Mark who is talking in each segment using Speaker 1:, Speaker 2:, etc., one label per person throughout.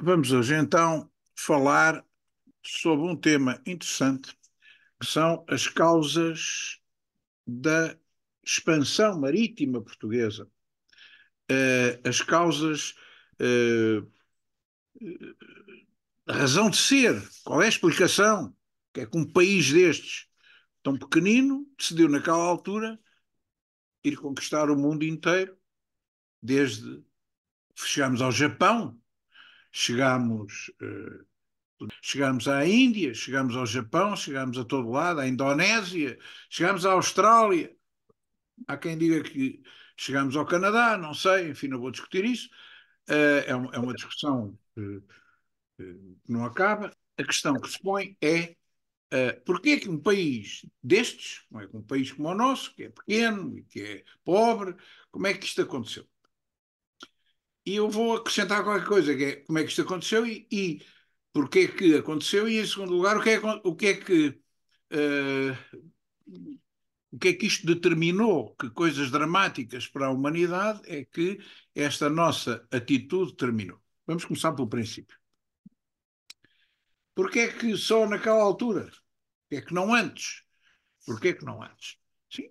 Speaker 1: Vamos hoje então falar sobre um tema interessante, que são as causas da expansão marítima portuguesa. As causas, uh, a razão de ser, qual é a explicação? Que é que um país destes, tão pequenino, decidiu naquela altura ir conquistar o mundo inteiro, desde chegámos ao Japão, chegámos chegámos à Índia, chegámos ao Japão, chegámos a todo lado, à Indonésia, chegámos à Austrália. Há quem diga que chegámos ao Canadá, não sei, enfim, não vou discutir isso. É uma discussão que não acaba. A questão que se põe é porquê é que um país destes, não é, um país como o nosso, que é pequeno e que é pobre, como é que isto aconteceu? E eu vou acrescentar qualquer coisa, que é como é que isto aconteceu e porque é que aconteceu, e em segundo lugar, uh, o que é que isto determinou, que coisas dramáticas para a humanidade é que esta nossa atitude terminou. Vamos começar pelo princípio. Porquê é que só naquela altura? Porquê é que não antes? Porquê é que não antes? Sim,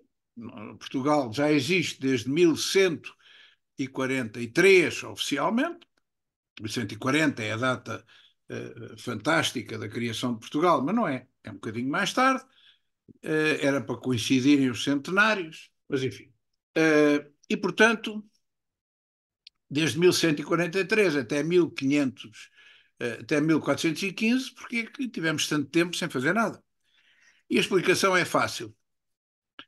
Speaker 1: Portugal já existe desde 1143 oficialmente. 1140 é a data fantástica da criação de Portugal, mas não é. É um bocadinho mais tarde. Era para coincidirem os centenários, mas enfim. E, portanto, desde 1143 até 1500, até 1415, porque é que tivemos tanto tempo sem fazer nada? E a explicação é fácil.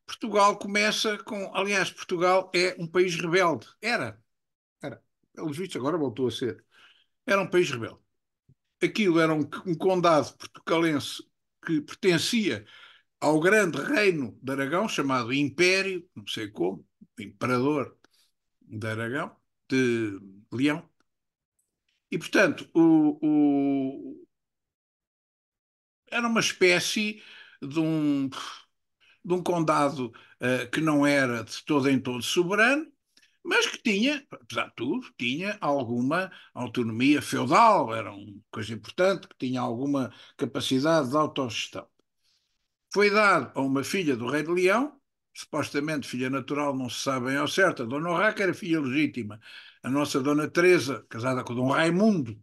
Speaker 1: Portugal começa com. Aliás, Portugal é um país rebelde. Era. Pelos vistos, agora voltou a ser. Era um país rebelde. Aquilo era um condado portucalense que pertencia ao grande reino de Aragão, chamado Império, não sei como, Imperador de Aragão, de Leão. E, portanto, era uma espécie de um, de um condado que não era de todo em todo soberano, mas que tinha, apesar de tudo, tinha alguma autonomia feudal, era uma coisa importante, que tinha alguma capacidade de autogestão. Foi dado a uma filha do rei de Leão, supostamente filha natural, não se sabe bem ao certo, a Dona Urraca era filha legítima. A nossa Dona Teresa, casada com Dom Raimundo,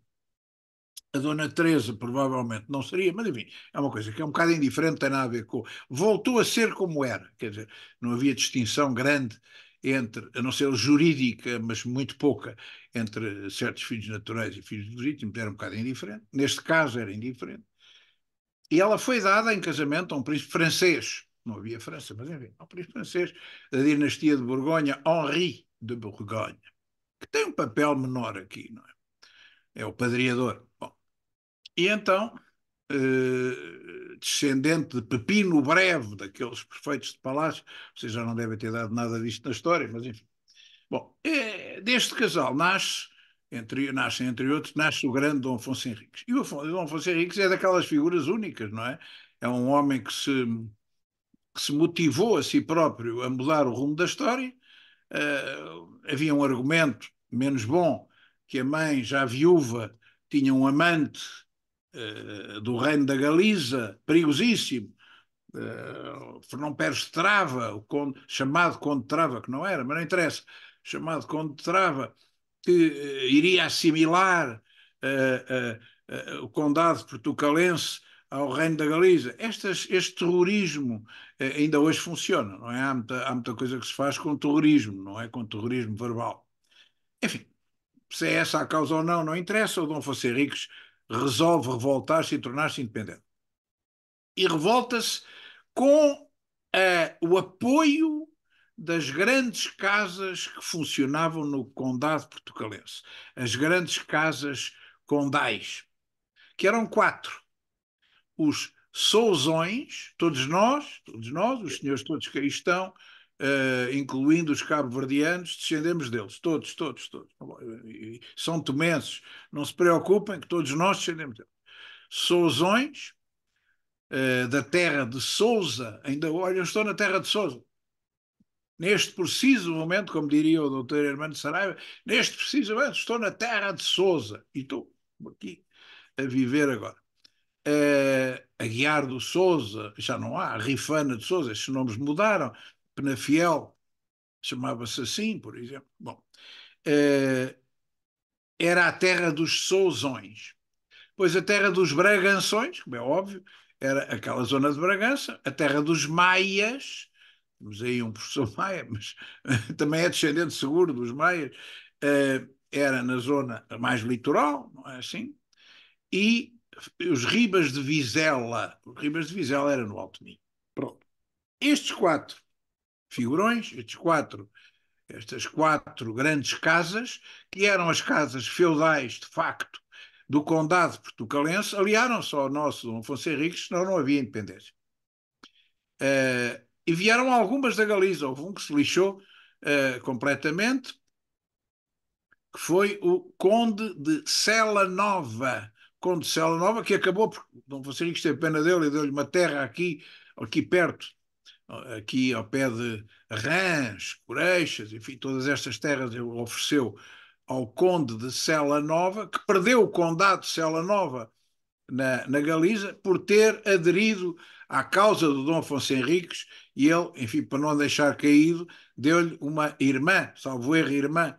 Speaker 1: a Dona Teresa provavelmente não seria, mas enfim, é uma coisa que é um bocado indiferente, tem nada a ver com. Voltou a ser como era, quer dizer, não havia distinção grande entre, a não ser jurídica, mas muito pouca, entre certos filhos naturais e filhos legítimos, era um bocado indiferente. Neste caso era indiferente. E ela foi dada em casamento a um príncipe francês. Não havia França, mas enfim, a um príncipe francês da dinastia de Borgonha, Henri de Borgonha, que tem um papel menor aqui, não é? É o padreador. Bom, e então, descendente de Pepino Breve, daqueles prefeitos de palácio, vocês já não devem ter dado nada disto na história, mas enfim. Bom, deste casal nascem entre outros, nasce o grande Dom Afonso Henriques. E o Dom Afonso Henriques é daquelas figuras únicas, não é? É um homem que se motivou a si próprio a mudar o rumo da história. Havia um argumento menos bom, que a mãe, já viúva, tinha um amante do reino da Galiza, perigosíssimo, Fernão Pérez de Trava, chamado Conde de Trava, que não era, mas não interessa, chamado Conde de Trava, que iria assimilar o condado portucalense ao reino da Galiza. Este terrorismo ainda hoje funciona, não é? Há muita coisa que se faz com terrorismo, não é com terrorismo verbal. Enfim, se é essa a causa ou não, não interessa. O Dom Afonso Henriques resolve revoltar-se e tornar-se independente. E revolta-se com o apoio das grandes casas que funcionavam no condado portucalense. As grandes casas condais, que eram quatro. Os Sousões, todos nós, os senhores todos que aí estão, incluindo os cabo-verdianos, descendemos deles, todos, todos, todos. São tomenses, não se preocupem que todos nós descendemos deles. Sousões, da terra de Sousa, ainda, olha, eu estou na terra de Sousa. Neste preciso momento, como diria o doutor Hermano Saraiva, neste preciso momento estou na terra de Sousa. E estou. aqui a viver agora. Aguiar do Sousa, já não há, Rifana de Sousa, esses nomes mudaram, Penafiel chamava-se assim, por exemplo. Bom, era a terra dos Sousões. Pois a terra dos Braganções, como é óbvio, era aquela zona de Bragança, a terra dos Maias, temos aí um professor Maia, mas também é descendente seguro dos Maias, era na zona mais litoral, não é assim? E os Ribas de Vizela, os Ribas de Vizela era no Alto Minho. Pronto. Estes quatro figurões, estas quatro grandes casas, que eram as casas feudais, de facto, do Condado Portucalense, aliaram-se ao nosso Dom Afonso Henriques, senão não havia independência. E vieram algumas da Galiza, houve um que se lixou completamente, que foi o Conde de Sela Nova. Conde de Sela Nova, que acabou, porque Dom Afonso Henriques teve pena dele e deu-lhe uma terra aqui perto, aqui ao pé de Rãs, Coreixas, enfim, todas estas terras ele ofereceu ao conde de Sela Nova, que perdeu o condado de Sela Nova na Galiza por ter aderido à causa do Dom Afonso Henriques e ele, enfim, para não deixar caído, deu-lhe uma irmã, salvo erro, irmã.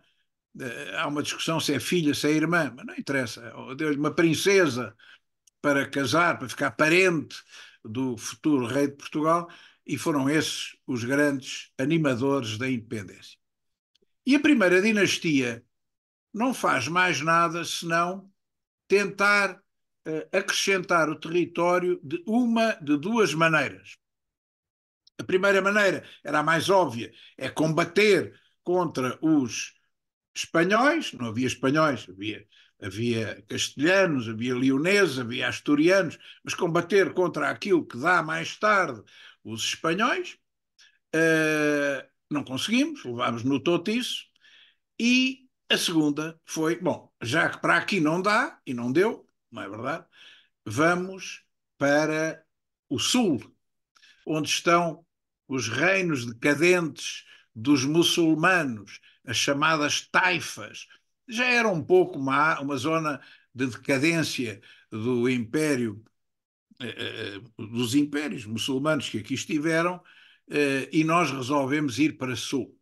Speaker 1: Há uma discussão se é filha, se é irmã, mas não interessa. Deu-lhe uma princesa para casar, para ficar parente do futuro rei de Portugal, e foram esses os grandes animadores da independência. E a primeira dinastia não faz mais nada senão tentar acrescentar o território de duas maneiras. A primeira maneira era a mais óbvia, é combater contra os espanhóis, não havia espanhóis, havia castelhanos, havia leoneses, havia asturianos, mas combater contra aquilo que dá mais tarde os espanhóis, não conseguimos, levámos no totiço, e a segunda foi, bom, já que para aqui não dá, e não deu, não é verdade, vamos para o sul, onde estão os reinos decadentes dos muçulmanos, as chamadas taifas. Já era um pouco uma zona de decadência do império, dos impérios muçulmanos que aqui estiveram, e nós resolvemos ir para sul.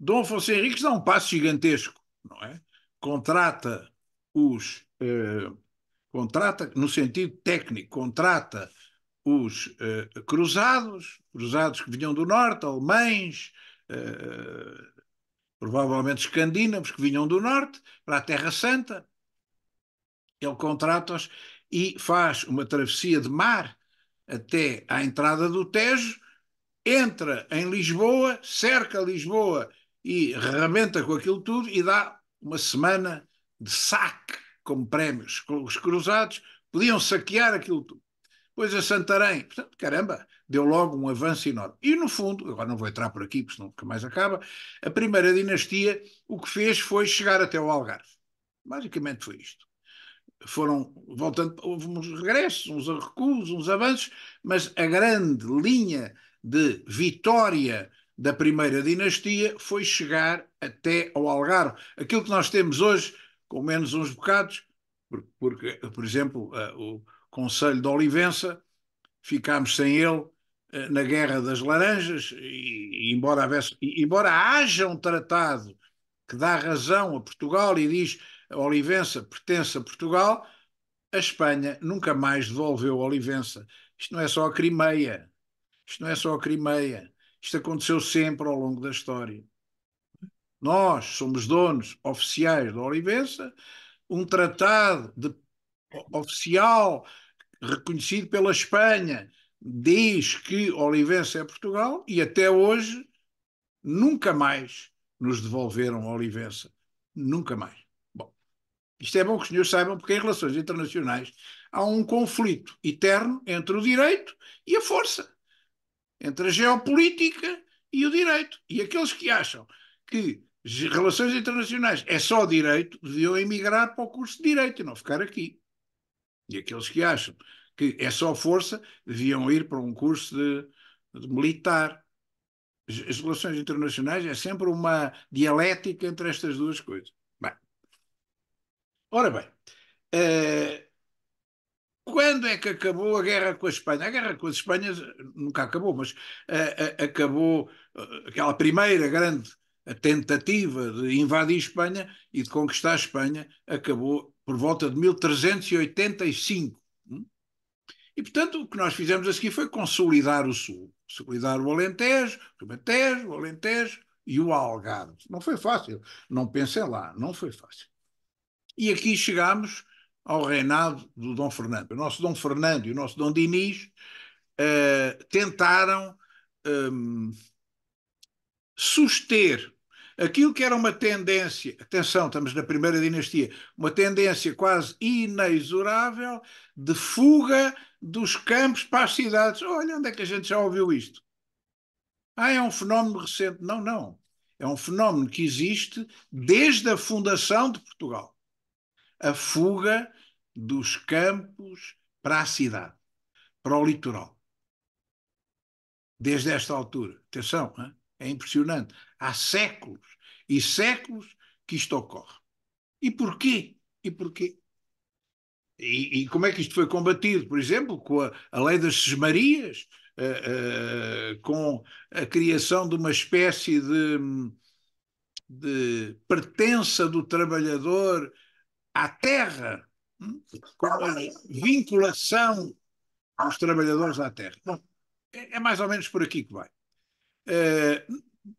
Speaker 1: Dom Afonso Henriques dá um passo gigantesco, não é? Contrata os contrata, no sentido técnico, contrata os cruzados que vinham do norte, alemães, provavelmente escandinavos que vinham do norte, para a Terra Santa. Ele contrata-os e faz uma travessia de mar até à entrada do Tejo, entra em Lisboa, cerca Lisboa e rebenta com aquilo tudo e dá uma semana de saque como prémios. Os cruzados podiam saquear aquilo tudo. Depois a Santarém, portanto, caramba, deu logo um avanço enorme. E no fundo, agora não vou entrar por aqui, porque senão nunca mais acaba, a primeira dinastia o que fez foi chegar até o Algarve. Basicamente foi isto. Foram voltando, houve uns regressos, uns recuos, uns avanços, mas a grande linha de vitória da primeira dinastia foi chegar até ao Algarve. Aquilo que nós temos hoje, com menos uns bocados, porque por exemplo, o Conselho de Olivença, ficámos sem ele na Guerra das Laranjas, embora haja um tratado que dá razão a Portugal e diz a Olivença pertence a Portugal, a Espanha nunca mais devolveu a Olivença. Isto não é só a Crimeia. Isto não é só a Crimeia. Isto aconteceu sempre ao longo da história. Nós somos donos oficiais da Olivença, um tratado oficial reconhecido pela Espanha diz que Olivença é Portugal e até hoje nunca mais nos devolveram a Olivença. Nunca mais. Bom, isto é bom que os senhores saibam, porque em relações internacionais há um conflito eterno entre o direito e a força, entre a geopolítica e o direito. E aqueles que acham que relações internacionais é só direito, deviam emigrar para o curso de direito e não ficar aqui. E aqueles que acham que é só força, deviam ir para um curso de militar. As relações internacionais é sempre uma dialética entre estas duas coisas. Bem, Ora bem, uh, quando é que acabou a guerra com a Espanha? A guerra com as Espanhas nunca acabou, mas acabou aquela primeira grande tentativa de invadir Espanha e de conquistar a Espanha, acabou por volta de 1385. E, portanto, o que nós fizemos a seguir foi consolidar o Sul, consolidar o Alentejo e o Algarve. Não foi fácil, não pensem lá, não foi fácil. E aqui chegamos ao reinado do Dom Fernando. O nosso Dom Fernando e o nosso Dom Dinis tentaram suster aquilo que era uma tendência, atenção, estamos na primeira dinastia, uma tendência quase inexorável de fuga dos campos para as cidades. Olha, onde é que a gente já ouviu isto? Ah, é um fenómeno recente. Não, não. É um fenómeno que existe desde a fundação de Portugal. A fuga dos campos para a cidade, para o litoral. Desde esta altura. Atenção, é impressionante. Há séculos e séculos que isto ocorre. E porquê? E porquê? E como é que isto foi combatido? Por exemplo, com a lei das sesmarias, com a criação de uma espécie de pertença do trabalhador à terra, com a vinculação dos trabalhadores à terra. Bom, é mais ou menos por aqui que vai.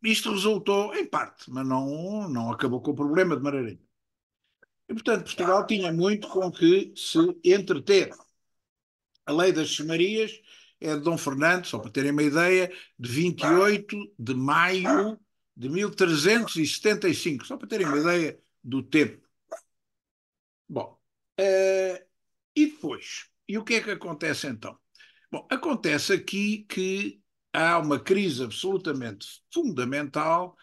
Speaker 1: Isto resultou em parte, mas não acabou com o problema de maneira nenhuma. E, portanto, Portugal tinha muito com que se entreter. A lei das Marias é de Dom Fernando, só para terem uma ideia, de 28 de maio de 1375, só para terem uma ideia do tempo. Bom, e depois? E o que é que acontece então? Bom, acontece aqui que há uma crise absolutamente fundamental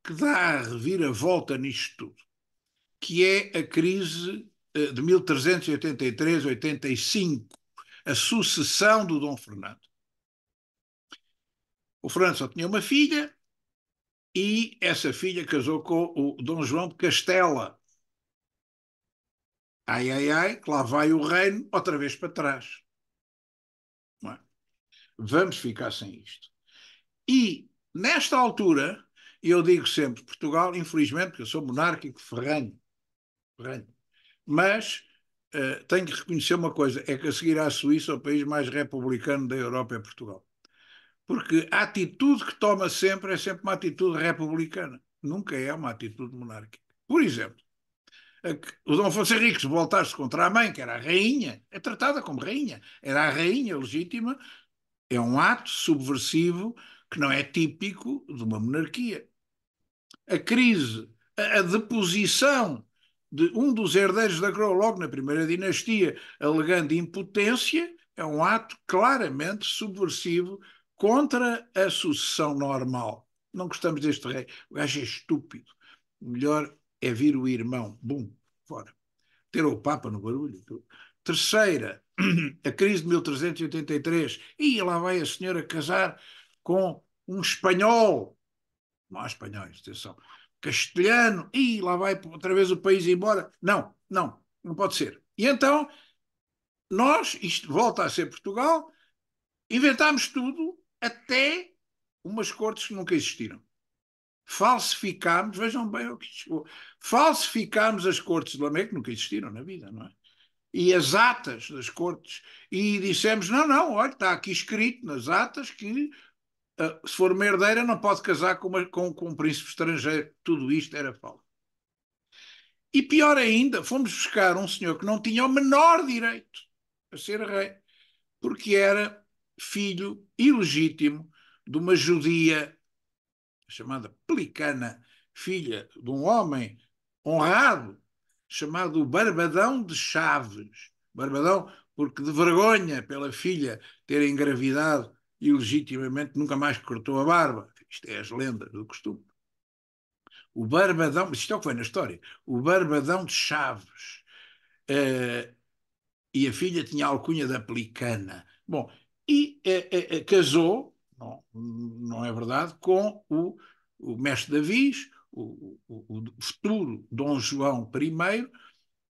Speaker 1: que dá a reviravolta nisto tudo, que é a crise de 1383-85, a sucessão do Dom Fernando. O Fernando só tinha uma filha e essa filha casou com o Dom João de Castela. Ai, ai, ai, que lá vai o reino outra vez para trás. Não é? Vamos ficar sem isto. E, nesta altura, eu digo sempre, Portugal, infelizmente, porque eu sou monárquico ferranho, ferranho. Mas tenho que reconhecer uma coisa, é que a seguir à Suíça, o país mais republicano da Europa é Portugal. Porque a atitude que toma sempre é sempre uma atitude republicana. Nunca é uma atitude monárquica. Por exemplo, o Dom Afonso Henriques voltar-se contra a mãe, que era a rainha, é tratada como rainha. Era a rainha legítima, é um ato subversivo que não é típico de uma monarquia. A crise, a deposição de um dos herdeiros da coroa logo na primeira dinastia, alegando impotência, é um ato claramente subversivo contra a sucessão normal. Não gostamos deste rei. O gajo é estúpido. O melhor é vir o irmão. Bum, fora. Ter o Papa no barulho. Terceira, a crise de 1383. E lá vai a senhora casar com um espanhol. Não há espanhóis, atenção. Castelhano, e lá vai outra vez o país embora. Não, não, não pode ser. E então, nós, isto volta a ser Portugal, inventámos tudo, até umas cortes que nunca existiram. Falsificámos, vejam bem o que chegou, falsificámos as cortes de Lamé, que nunca existiram na vida, não é? E as atas das cortes, e dissemos, não, não, olha, está aqui escrito nas atas que se for uma herdeira, não pode casar com um príncipe estrangeiro. Tudo isto era falso. E pior ainda, fomos buscar um senhor que não tinha o menor direito a ser rei, porque era filho ilegítimo de uma judia chamada Pelicana, filha de um homem honrado chamado Barbadão de Chaves. Barbadão, porque de vergonha pela filha ter engravidado ilegitimamente, nunca mais cortou a barba. Isto é as lendas do costume. O Barbadão, isto é o que foi na história, o Barbadão de Chaves. E a filha tinha a alcunha da Pelicana. Bom, e casou, não é verdade, com o mestre Davis, o futuro Dom João I,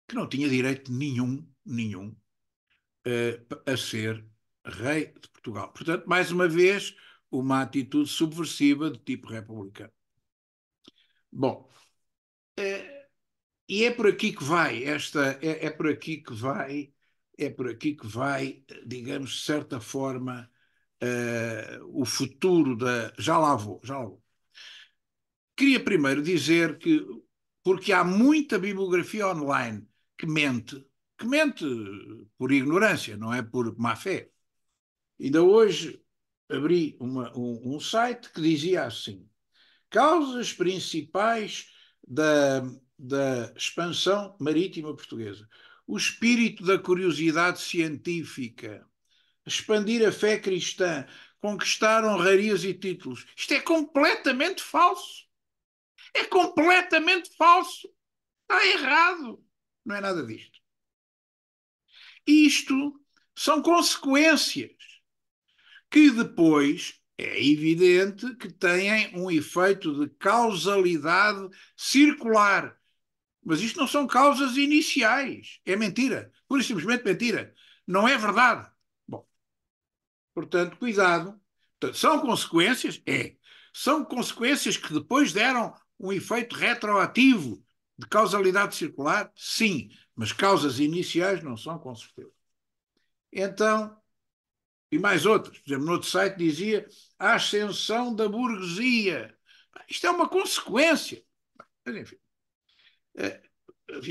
Speaker 1: que não tinha direito nenhum, a ser rei de Portugal. Portanto, mais uma vez, uma atitude subversiva de tipo republicano. Bom, e é por aqui que vai é por aqui que vai, digamos, de certa forma, o futuro da. Já lá vou. Queria primeiro dizer que, porque há muita bibliografia online que mente por ignorância, não é por má fé. Ainda hoje abri um site que dizia assim: causas principais da, da expansão marítima portuguesa. O espírito da curiosidade científica, expandir a fé cristã, conquistar honrarias e títulos. Isto é completamente falso. É completamente falso. Está errado. Não é nada disto. Isto são consequências que depois é evidente que têm um efeito de causalidade circular. Mas isto não são causas iniciais. É mentira. Pura e simplesmente mentira. Não é verdade. Bom, portanto, cuidado. Portanto, são consequências? É. São consequências que depois deram um efeito retroativo de causalidade circular? Sim. Mas causas iniciais não são, com certeza. Então, e mais outras. Por exemplo, no outro site dizia a ascensão da burguesia. Isto é uma consequência. Mas, enfim,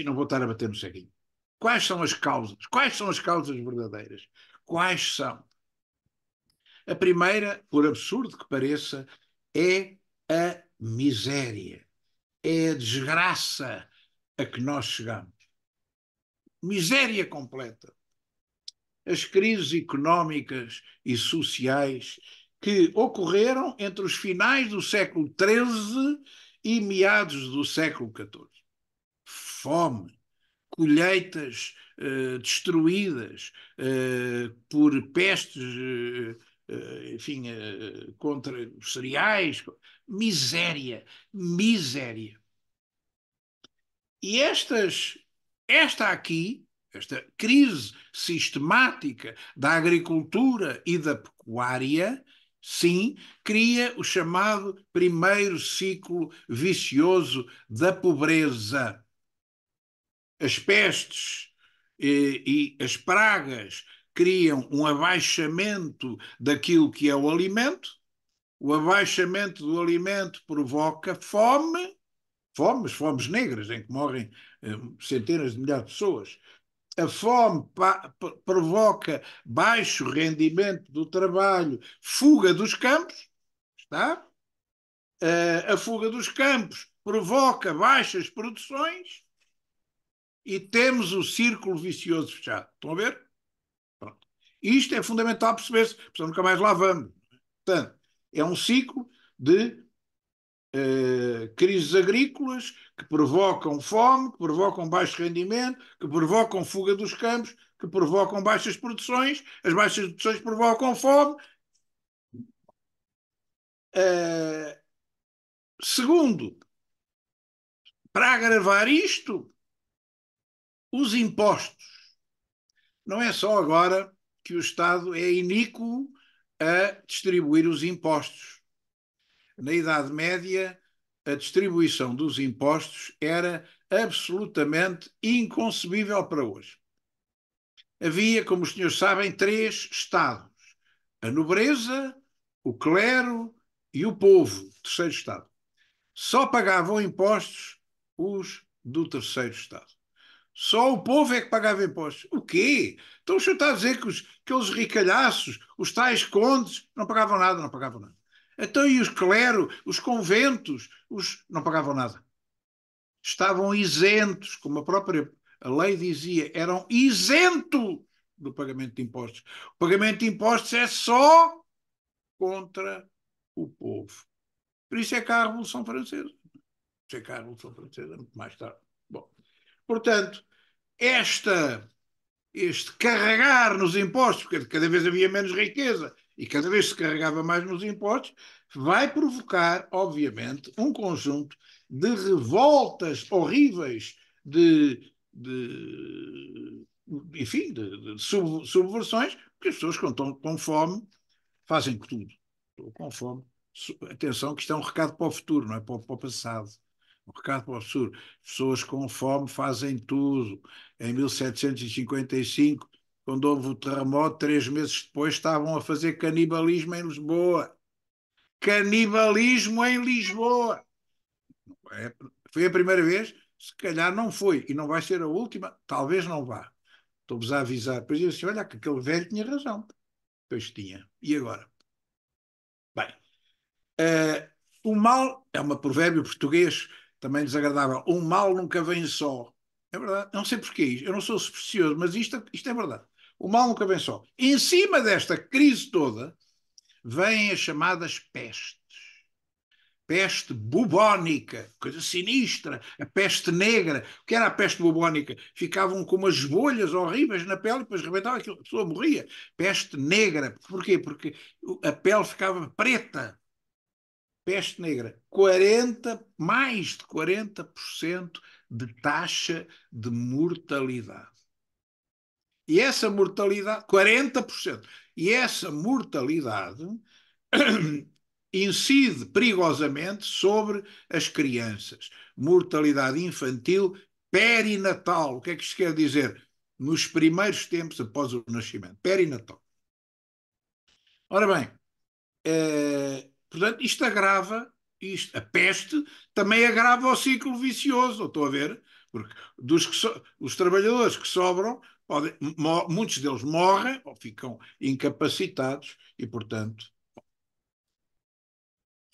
Speaker 1: não vou estar a bater no ceguinho. Quais são as causas? Quais são as causas verdadeiras? Quais são? A primeira, por absurdo que pareça, é a miséria. É a desgraça a que nós chegamos. Miséria completa. As crises económicas e sociais que ocorreram entre os finais do século XIII e meados do século XIV. Fome, colheitas destruídas por pestes, enfim, contra os cereais. Miséria, miséria. E esta aqui, esta crise sistemática da agricultura e da pecuária, sim, cria o chamado primeiro ciclo vicioso da pobreza. As pestes e as pragas criam um abaixamento daquilo que é o alimento. O abaixamento do alimento provoca fome, fomes, fomes negras, em que morrem centenas de milhares de pessoas. A fome provoca baixo rendimento do trabalho, fuga dos campos, está? A fuga dos campos provoca baixas produções e temos o círculo vicioso fechado. Estão a ver? Pronto. Isto é fundamental perceber-se, porque nunca mais lá vamos. Portanto, é um ciclo de crises agrícolas que provocam fome, que provocam baixo rendimento, que provocam fuga dos campos, que provocam baixas produções, as baixas produções provocam fome. Uh, Segundo, para agravar isto, os impostos. Não é só agora que o Estado é iníquo a distribuir os impostos. Na Idade Média, a distribuição dos impostos era absolutamente inconcebível para hoje. Havia, como os senhores sabem, três estados: a nobreza, o clero e o povo, terceiro estado. Só pagavam impostos os do terceiro estado. Só o povo é que pagava impostos. O quê? Então o senhor está a dizer que aqueles ricalhaços, os tais condes, não pagavam nada, não pagavam nada. Então e os clero, os conventos, não pagavam nada. Estavam isentos, como a própria lei dizia, eram isentos do pagamento de impostos. O pagamento de impostos é só contra o povo. Por isso é que há a Revolução Francesa. Por isso é que há a Revolução Francesa, muito mais tarde. Bom, portanto, este carregar nos impostos, porque cada vez havia menos riqueza e cada vez se carregava mais nos impostos, vai provocar, obviamente, um conjunto de revoltas horríveis, de enfim, de subversões, porque as pessoas, quando estão com fome, fazem tudo. Estou com fome. Atenção, que isto é um recado para o futuro, não é para o passado. Um recado para o futuro. Pessoas com fome fazem tudo. Em 1755, quando houve o terremoto, 3 meses depois estavam a fazer canibalismo em Lisboa. Canibalismo em Lisboa! É, foi a primeira vez? Se calhar não foi. E não vai ser a última? Talvez não vá. Estou-vos a avisar. Depois eu disse, olha, que aquele velho tinha razão. Pois tinha. E agora? Bem, o mal é um provérbio português também desagradável. O mal nunca vem só. É verdade. Não sei porquê. Eu não sou supersticioso, mas isto é verdade. O mal nunca vem só. Em cima desta crise toda, vêm as chamadas pestes. Peste bubónica, coisa sinistra, a peste negra. O que era a peste bubónica? Ficavam com umas bolhas horríveis na pele e depois rebentava aquilo, a pessoa morria. Peste negra. Porquê? Porque a pele ficava preta. Peste negra. 40, mais de 40% de taxa de mortalidade. E essa mortalidade, 40%. E essa mortalidade incide perigosamente sobre as crianças. Mortalidade infantil perinatal. O que é que isto quer dizer? Nos primeiros tempos após o nascimento. Perinatal. Ora bem, portanto, isto agrava, a peste também agrava o ciclo vicioso, estou a ver, porque os trabalhadores que sobram, muitos deles morrem ou ficam incapacitados e, portanto,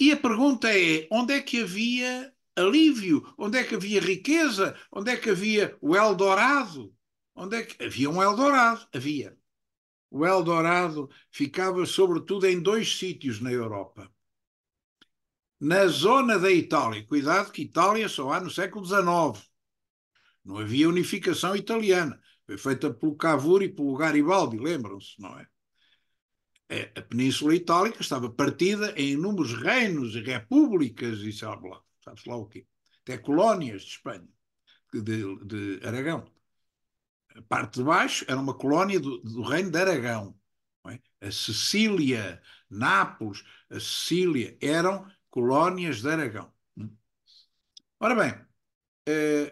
Speaker 1: e a pergunta é: onde é que havia alívio? Onde é que havia riqueza? Onde é que havia o Eldorado? Onde é que havia um Eldorado? Havia. O Eldorado ficava sobretudo em 2 sítios na Europa. Na zona da Itália, cuidado que Itália só há no século XIX. Não havia unificação italiana. Foi feita pelo Cavour e pelo Garibaldi, lembram-se, não é? A Península Itálica estava partida em inúmeros reinos e repúblicas e sabe lá, sabe lá o quê. Até colónias de Espanha, de Aragão. A parte de baixo era uma colónia do reino de Aragão. Não é? A Sicília, Nápoles, a Sicília eram colónias de Aragão. Ora bem,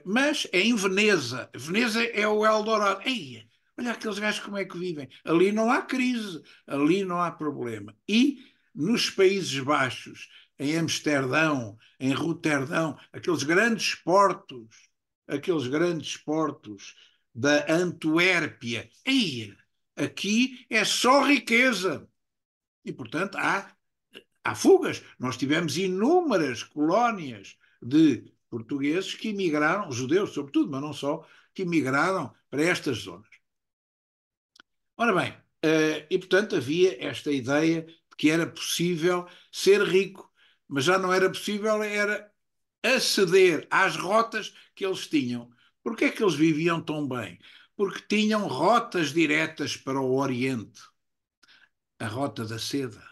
Speaker 1: mas é em Veneza. Veneza é o Eldorado. Ei, olha aqueles gajos como é que vivem. Ali não há crise, ali não há problema. E nos Países Baixos, em Amsterdão, em Roterdão, aqueles grandes portos da Antuérpia. Ei, aqui é só riqueza. E, portanto, há fugas. Nós tivemos inúmeras colónias de portugueses que emigraram, judeus sobretudo, mas não só, que emigraram para estas zonas. Ora bem, e portanto havia esta ideia de que era possível ser rico, mas já não era possível, era aceder às rotas que eles tinham. Porquê é que eles viviam tão bem? Porque tinham rotas diretas para o Oriente. A rota da seda,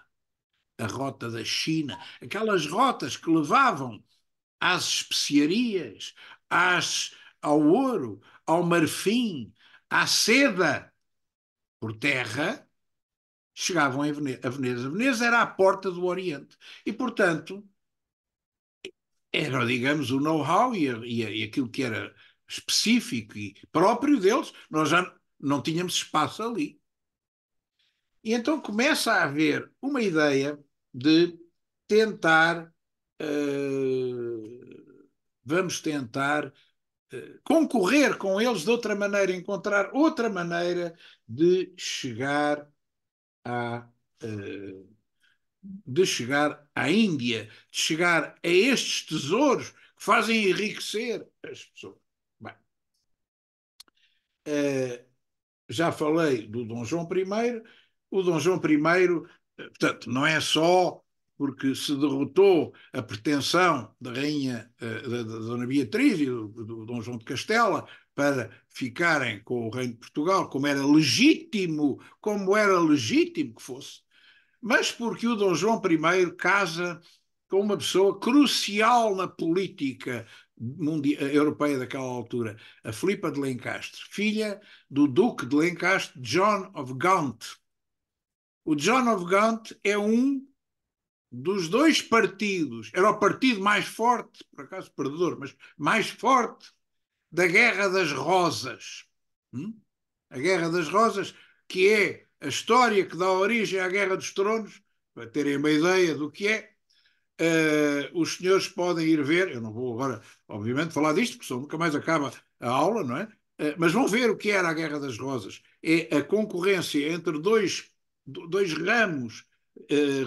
Speaker 1: a rota da China, aquelas rotas que levavam às especiarias, ao ouro, ao marfim, à seda por terra, chegavam a Veneza. Veneza era a porta do Oriente. E, portanto, era, digamos, o know-how e aquilo que era específico e próprio deles, nós já não tínhamos espaço ali. E então começa a haver uma ideia de tentar, vamos tentar concorrer com eles de outra maneira, encontrar outra maneira de chegar à, de chegar à Índia, de chegar a estes tesouros que fazem enriquecer as pessoas. Bem, já falei do Dom João I. O Dom João I, portanto, não é só porque se derrotou a pretensão da rainha, da Dona Beatriz e do Dom João de Castela para ficarem com o reino de Portugal, como era legítimo que fosse, mas porque o Dom João I casa com uma pessoa crucial na política europeia daquela altura, a Filipa de Lencastre, filha do Duque de Lencastre, John of Gaunt. O John of Gaunt é um dos dois partidos, era o partido mais forte, por acaso perdedor, mas mais forte da Guerra das Rosas. A Guerra das Rosas, que é a história que dá origem à Guerra dos Tronos, para terem uma ideia do que é. Os senhores podem ir ver, eu não vou agora, obviamente, falar disto, porque senão nunca mais acaba a aula, não é? Mas vão ver o que era a Guerra das Rosas. É a concorrência entre dois ramos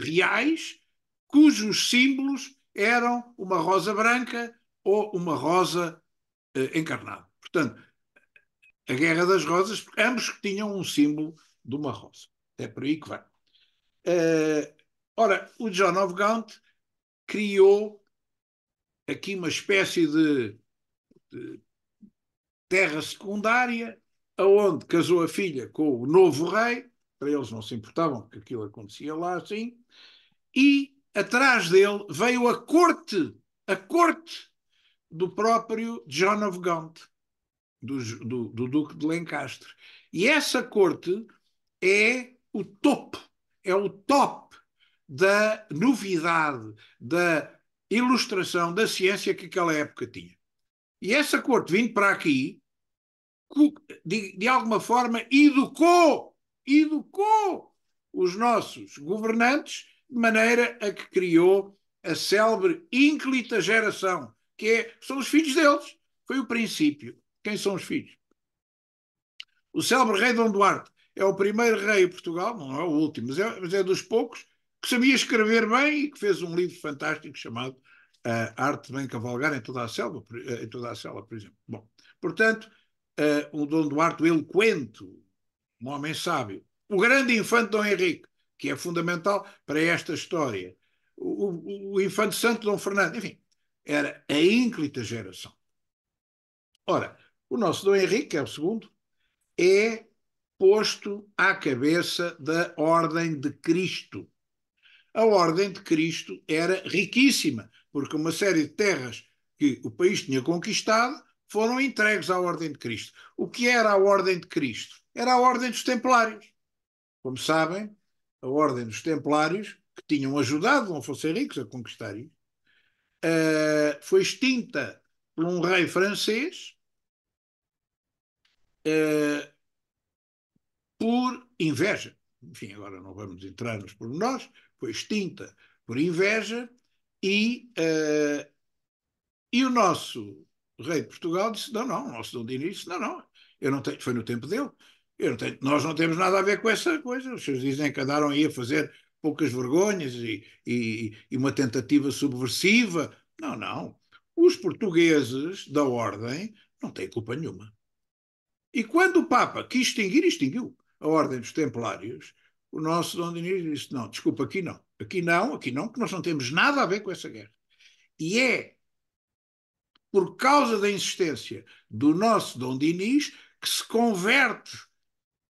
Speaker 1: reais, cujos símbolos eram uma rosa branca ou uma rosa encarnada. Portanto, a Guerra das Rosas, ambos que tinham um símbolo de uma rosa. É por aí que vai. Ora, o John of Gaunt criou aqui uma espécie de terra secundária, aonde casou a filha com o novo rei, para eles não se importavam que aquilo acontecia lá assim, e atrás dele veio a corte do próprio John of Gaunt, do Duque de Lencastre. E essa corte é o top da novidade, da ilustração da ciência que aquela época tinha. E essa corte, vindo para aqui, de alguma forma, educou os nossos governantes de maneira a que criou a célebre ínclita geração, são os filhos deles. Foi o princípio. Quem são os filhos? O célebre rei Dom Duarte é o primeiro rei de Portugal, não é o último, mas é dos poucos, que sabia escrever bem e que fez um livro fantástico chamado A Arte de Bem Cavalgar em toda a selva, por exemplo. Bom, portanto, o Dom Duarte, o eloquente, um homem sábio, o grande infante Dom Henrique, que é fundamental para esta história, o infante santo Dom Fernando, enfim, era a ínclita geração. Ora, o nosso Dom Henrique, que é o segundo, é posto à cabeça da Ordem de Cristo. A Ordem de Cristo era riquíssima, porque uma série de terras que o país tinha conquistado foram entregues à Ordem de Cristo. O que era a Ordem de Cristo? Era a Ordem dos Templários. Como sabem, a Ordem dos Templários, que tinham ajudado Dom Afonso Henriques a conquistar isso, foi extinta por um rei francês por inveja. Enfim, agora não vamos entrar nos pormenores, foi extinta por inveja e o nosso rei de Portugal disse, não, o nosso Dom Dinis disse, não, eu não tenho, foi no tempo dele, nós não temos nada a ver com essa coisa, os senhores dizem que andaram aí a fazer poucas vergonhas e uma tentativa subversiva, não, os portugueses da ordem não têm culpa nenhuma. E quando o Papa quis extinguiu a Ordem dos Templários, o nosso Dom Dinis disse, não, desculpa, aqui não, que nós não temos nada a ver com essa guerra. E é por causa da insistência do nosso Dom Dinis que se converte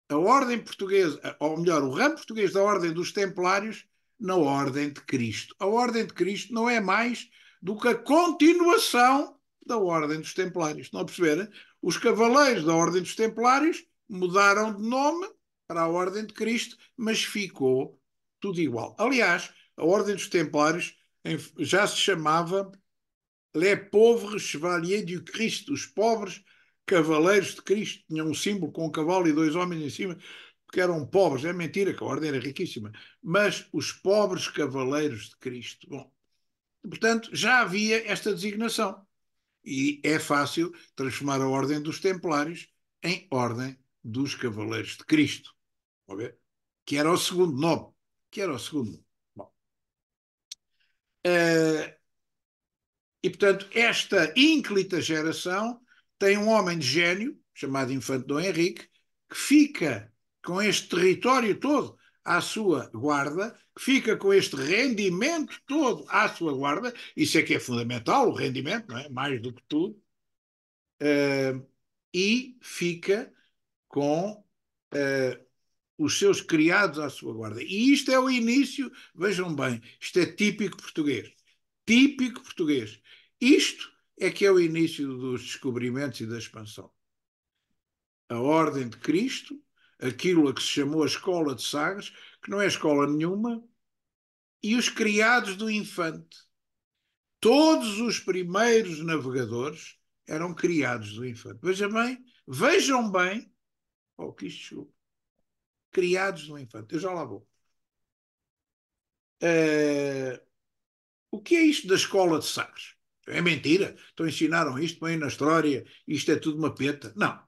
Speaker 1: a Ordem Portuguesa, ou melhor, o ramo português da Ordem dos Templários na Ordem de Cristo. A Ordem de Cristo não é mais do que a continuação da Ordem dos Templários. Estão a perceber? Os cavaleiros da Ordem dos Templários mudaram de nome para a Ordem de Cristo, mas ficou tudo igual. Aliás, a Ordem dos Templários já se chamava Les Pauvres Chevaliers du Christ, os pobres cavaleiros de Cristo. Tinham um símbolo com um cavalo e dois homens em cima, porque eram pobres. É mentira, que a ordem era riquíssima. Mas os pobres cavaleiros de Cristo. Bom, portanto, já havia esta designação. E é fácil transformar a Ordem dos Templários em Ordem dos Cavaleiros de Cristo. Vamos ver? Que era o segundo nome. Bom. E, portanto, esta ínclita geração tem um homem de gênio, chamado Infante Dom Henrique, que fica com este território todo à sua guarda, que fica com este rendimento todo à sua guarda, isso é que é fundamental, o rendimento, não é? Mais do que tudo, e fica com os seus criados à sua guarda. E isto é o início, vejam bem, isto é típico português. Típico português. Isto é que é o início dos descobrimentos e da expansão. A Ordem de Cristo, aquilo a que se chamou a Escola de Sagres, que não é escola nenhuma, e os criados do infante. Todos os primeiros navegadores eram criados do infante. Vejam bem, oh, que isto chegou. Criados do infante. Eu já lá vou. O que é isto da escola de Sagres? É mentira. Então ensinaram isto, põem na história, isto é tudo uma peta. Não.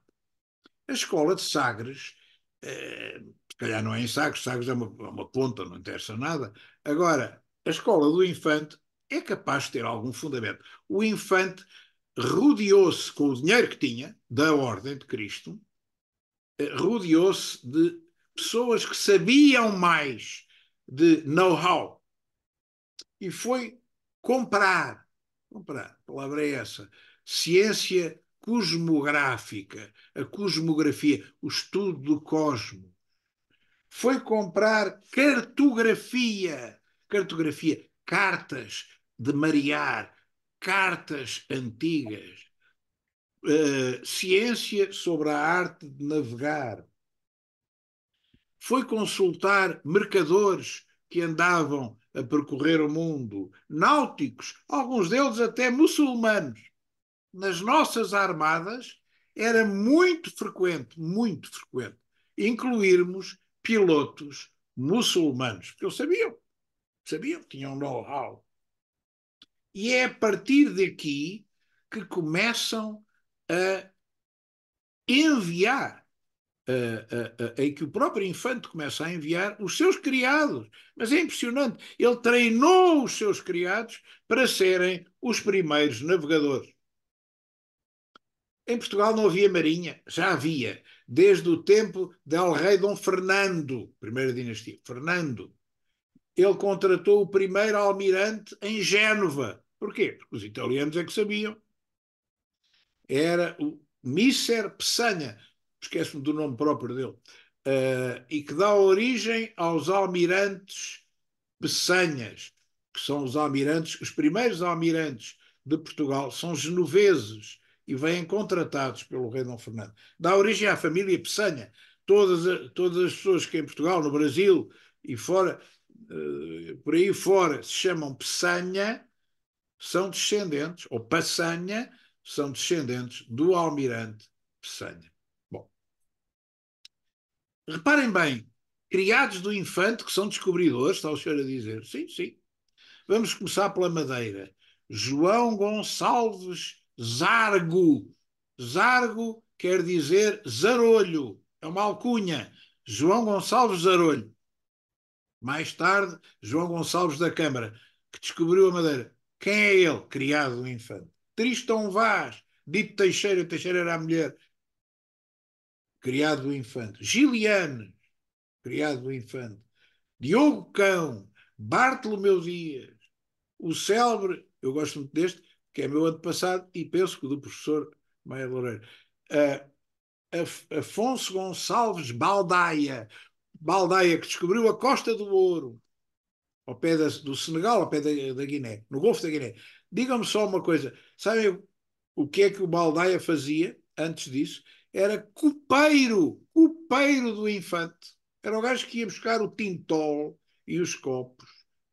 Speaker 1: A escola de Sagres, se calhar não é em Sagres, Sagres é uma ponta, não interessa nada. Agora, a escola do infante é capaz de ter algum fundamento. O infante rodeou-se com o dinheiro que tinha, da Ordem de Cristo, rodeou-se de pessoas que sabiam mais de know-how e foi comprar, a palavra é essa, ciência cosmográfica, a cosmografia, o estudo do cosmos. Foi comprar cartografia, cartas de marear, cartas antigas, ciência sobre a arte de navegar. Foi consultar mercadores que andavam a percorrer o mundo, náuticos, alguns deles até muçulmanos. Nas nossas armadas era muito frequente, incluirmos pilotos muçulmanos, porque eles sabiam, tinham know-how. E é a partir daqui que começam a enviar, em que o próprio infante começa a enviar os seus criados. Mas é impressionante, ele treinou os seus criados para serem os primeiros navegadores. Em Portugal não havia marinha, já havia, desde o tempo del rei Dom Fernando, primeira dinastia, Fernando. Ele contratou o primeiro almirante em Génova. Porquê? Porque os italianos é que sabiam. Era o Misser Peçanha, esqueço-me do nome próprio dele, e que dá origem aos almirantes Peçanhas, que são os almirantes, os primeiros almirantes de Portugal, são genoveses e vêm contratados pelo rei Dom Fernando. Dá origem à família Peçanha. Todas as pessoas que em Portugal, no Brasil e fora, por aí fora, se chamam Peçanha, são descendentes, ou Passanha, são descendentes do almirante Peçanha. Bom, reparem bem, criados do infante que são descobridores, está o senhor a dizer. Sim, sim. Vamos começar pela Madeira. João Gonçalves Zargo. Zargo quer dizer zarolho. É uma alcunha. João Gonçalves Zarolho. Mais tarde, João Gonçalves da Câmara, que descobriu a Madeira. Quem é ele? Criado do infante. Tristão Vaz, dito Teixeira, Teixeira era a mulher, criado do infante. Giliane, criado do infante. Diogo Cão, Bartolomeu Dias, o célebre, eu gosto muito deste, que é meu antepassado, e penso que do professor Maia Loureiro, Afonso Gonçalves Baldaia, Baldaia, que descobriu a Costa do Ouro, ao pé do Senegal, ao pé da Guiné, no Golfo da Guiné. Digam-me só uma coisa, sabem o que é que o Baldaia fazia antes disso? Era copeiro do infante. Era o gajo que ia buscar o tintol e os copos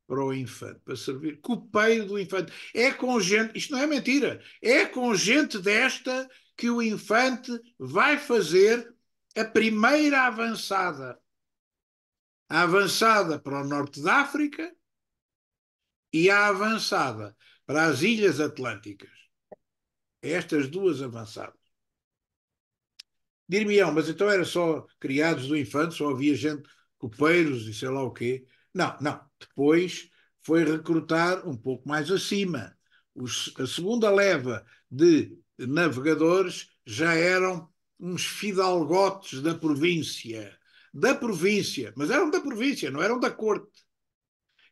Speaker 1: para o infante, para servir. Copeiro do infante. É com gente, isto não é mentira, é com gente desta que o infante vai fazer a primeira avançada. A avançada para o norte da África e a avançada para as Ilhas Atlânticas. Estas duas avançadas. Dir-me-ão, mas então era só criados do infante, só havia gente, copeiros e sei lá o quê. Não, não. Depois foi recrutar um pouco mais acima. A segunda leva de navegadores já eram uns fidalgotes da província. Da província, mas eram da província, não eram da corte.